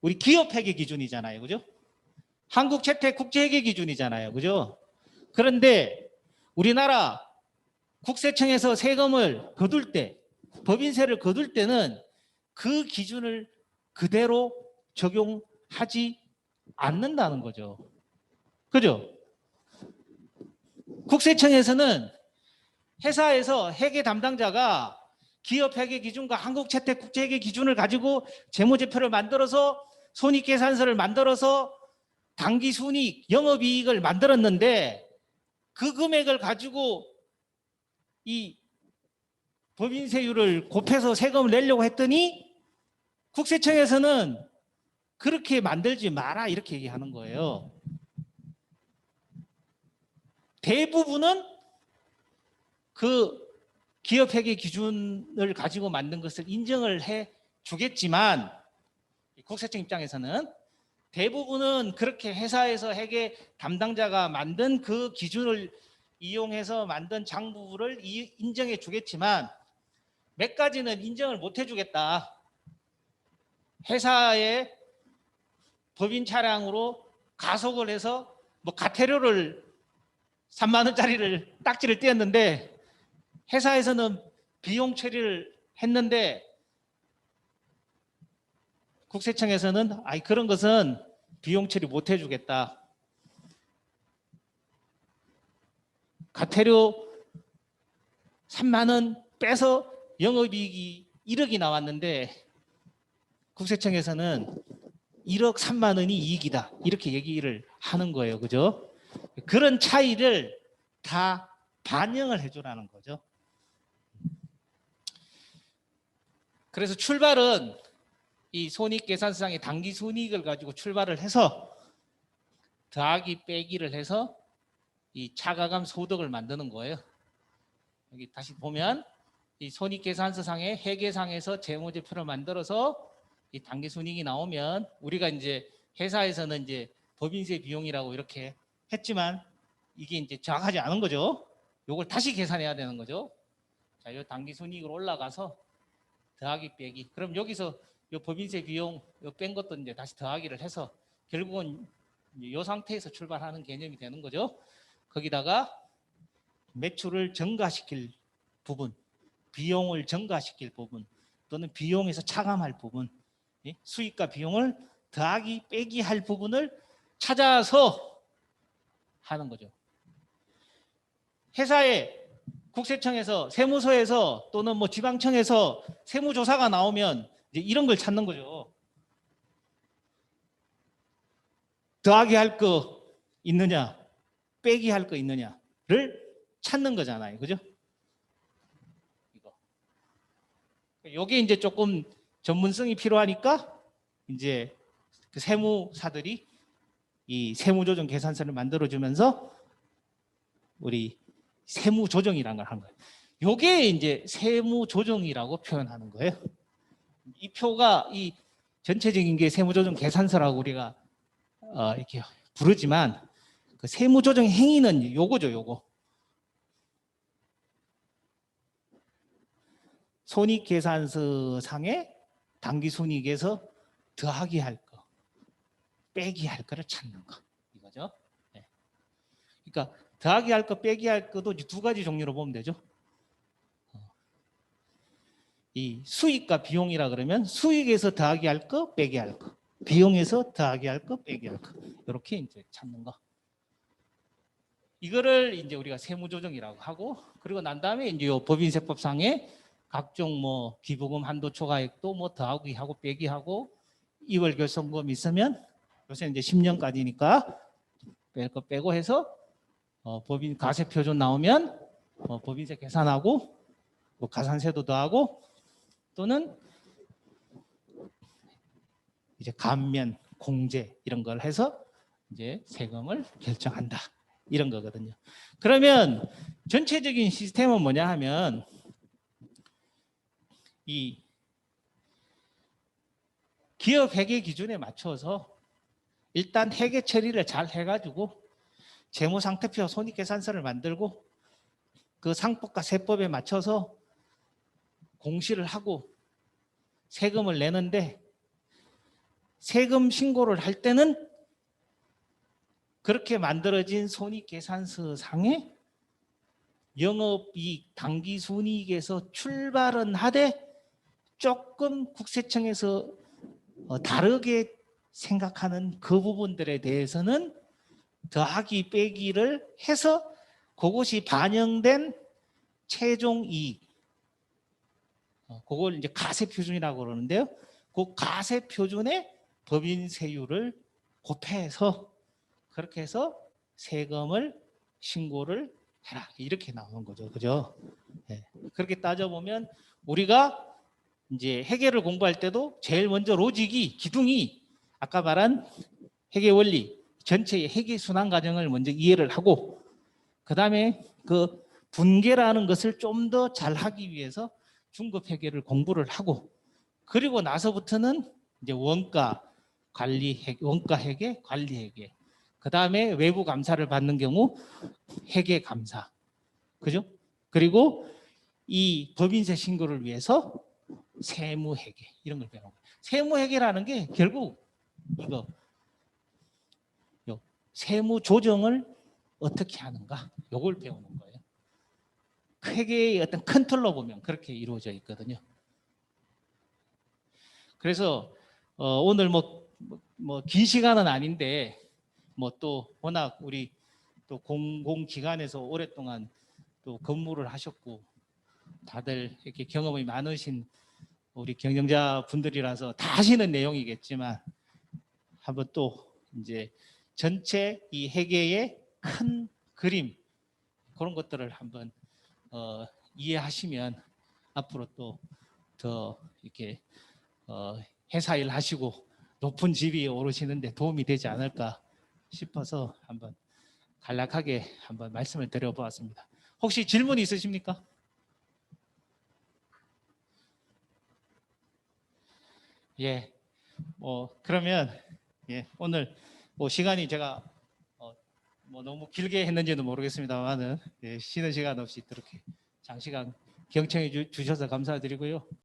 우리 기업회계 기준이잖아요. 그죠? 한국채택국제회계 기준이잖아요. 그죠? 그런데 우리나라 국세청에서 세금을 거둘 때, 법인세를 거둘 때는 그 기준을 그대로 적용하지 않는다는 거죠. 그죠? 국세청에서는 회사에서 회계 담당자가 기업 회계 기준과 한국채택국제회계 기준을 가지고 재무제표를 만들어서 손익계산서를 만들어서 당기순이익, 영업이익을 만들었는데, 그 금액을 가지고 이 법인세율을 곱해서 세금을 내려고 했더니 국세청에서는 그렇게 만들지 마라 이렇게 얘기하는 거예요. 대부분은 그 기업회계 기준을 가지고 만든 것을 인정을 해 주겠지만, 국세청 입장에서는 대부분은 그렇게 회사에서 회계 담당자가 만든 그 기준을 이용해서 만든 장부를 인정해 주겠지만, 몇 가지는 인정을 못 해주겠다. 회사의 법인 차량으로 가속을 해서 뭐 가태료를 3만 원짜리를 딱지를 떼었는데 회사에서는 비용 처리를 했는데 국세청에서는 그런 것은 비용 처리 못 해주겠다. 가태료 3만 원 빼서 영업이익이 1억이 나왔는데 국세청에서는 1억 3만 원이 이익이다 이렇게 얘기를 하는 거예요. 그죠? 그런 차이를 다 반영을 해주라는 거죠. 그래서 출발은 이 손익계산서상의 당기순이익을 가지고 출발을 해서 더하기 빼기를 해서 이 차가감 소득을 만드는 거예요. 여기 다시 보면 이 손익계산서상의 회계상에서 재무제표를 만들어서 이 당기순이익이 나오면 우리가 이제 회사에서는 이제 법인세 비용이라고 이렇게 했지만 이게 이제 정확하지 않은 거죠. 요걸 다시 계산해야 되는 거죠. 자, 요 당기순이익으로 올라가서 더하기 빼기. 그럼 여기서 요 법인세 비용 요 뺀 것도 이제 다시 더하기를 해서 결국은 요 상태에서 출발하는 개념이 되는 거죠. 거기다가 매출을 증가시킬 부분, 비용을 증가시킬 부분, 또는 비용에서 차감할 부분, 수익과 비용을 더하기 빼기 할 부분을 찾아서 하는 거죠. 회사에 국세청에서 세무서에서 또는 뭐 지방청에서 세무조사가 나오면 이제 이런 걸 찾는 거죠. 더하기 할 거 있느냐, 빼기 할 거 있느냐를 찾는 거잖아요. 그죠? 이게 이제 조금 전문성이 필요하니까 이제 그 세무사들이 이 세무조정 계산서를 만들어주면서 우리 세무조정이라는 걸 하는 거예요. 요게 이제 세무조정이라고 표현하는 거예요. 이 표가 이 전체적인 게 세무조정 계산서라고 우리가 이렇게 부르지만 그 세무조정 행위는 요거죠, 요거. 손익계산서 상에 당기순이익에서 더하기 할 거, 빼기 할 거를 찾는 거 이거죠. 네. 그러니까 더하기 할 거, 빼기 할 거도 두 가지 종류로 보면 되죠. 이 수익과 비용이라 그러면 수익에서 더하기 할 거, 빼기 할 거, 비용에서 더하기 할 거, 빼기 할 거, 이렇게 이제 찾는 거. 이거를 이제 우리가 세무조정이라고 하고, 그리고 난 다음에 이제 요 법인세법상에 각종 뭐 기부금 한도 초과액도 뭐 더하기 하고 빼기 하고 이월 결손금 있으면 요새 이제 10년까지니까 뺄 거 빼고 해서 법인 가세 표준 나오면 법인세 계산하고 뭐 가산세도 더하고 또는 이제 감면, 공제 이런 걸 해서 이제 세금을 결정한다. 이런 거거든요. 그러면 전체적인 시스템은 뭐냐 하면 이 기업 회계 기준에 맞춰서 일단 회계 처리를 잘 해가지고 재무상태표 손익계산서를 만들고 그 상법과 세법에 맞춰서 공시를 하고 세금을 내는데 세금 신고를 할 때는 그렇게 만들어진 손익계산서 상에 영업이익 당기순이익에서 출발은 하되 조금 국세청에서 다르게 생각하는 그 부분들에 대해서는 더하기 빼기를 해서 그것이 반영된 최종 이익, 그걸 이제 가세 표준이라고 그러는데요. 그 가세 표준에 법인세율을 곱해서 그렇게 해서 세금을 신고를 해라 이렇게 나오는 거죠, 그죠? 네. 그렇게 따져보면 우리가 이제 회계를 공부할 때도 제일 먼저 로직이 기둥이 아까 말한 회계 원리 전체의 회계 순환 과정을 먼저 이해를 하고 그 다음에 그 분계라는 것을 좀 더 잘하기 위해서 중급 회계를 공부를 하고 그리고 나서부터는 이제 원가 관리 원가 회계, 관리 회계 그 다음에 외부 감사를 받는 경우 회계 감사, 그죠? 그리고 이 법인세 신고를 위해서 세무회계 이런 걸 배우는 거예요. 세무회계라는 게 결국 이거 세무 조정을 어떻게 하는가 이걸 배우는 거예요. 회계의 어떤 큰 틀로 보면 그렇게 이루어져 있거든요. 그래서 오늘 뭐 긴 시간은 아닌데 뭐 또 워낙 우리 또 공공기관에서 오랫동안 또 근무를 하셨고 다들 이렇게 경험이 많으신 우리 경영자 분들이라서 다 아시는 내용이겠지만 한번 또 이제 전체 이 회계의 큰 그림 그런 것들을 한번 이해하시면 앞으로 또 더 이렇게 회사 일 하시고 높은 지위에 오르시는데 도움이 되지 않을까 싶어서 한번 간략하게 한번 말씀을 드려보았습니다. 혹시 질문 있으십니까? 예, 그러면 예, 오늘 뭐 시간이 제가 뭐 너무 길게 했는지는 모르겠습니다만은 예, 쉬는 시간 없이 이렇게 장시간 경청해 주셔서 감사드리고요.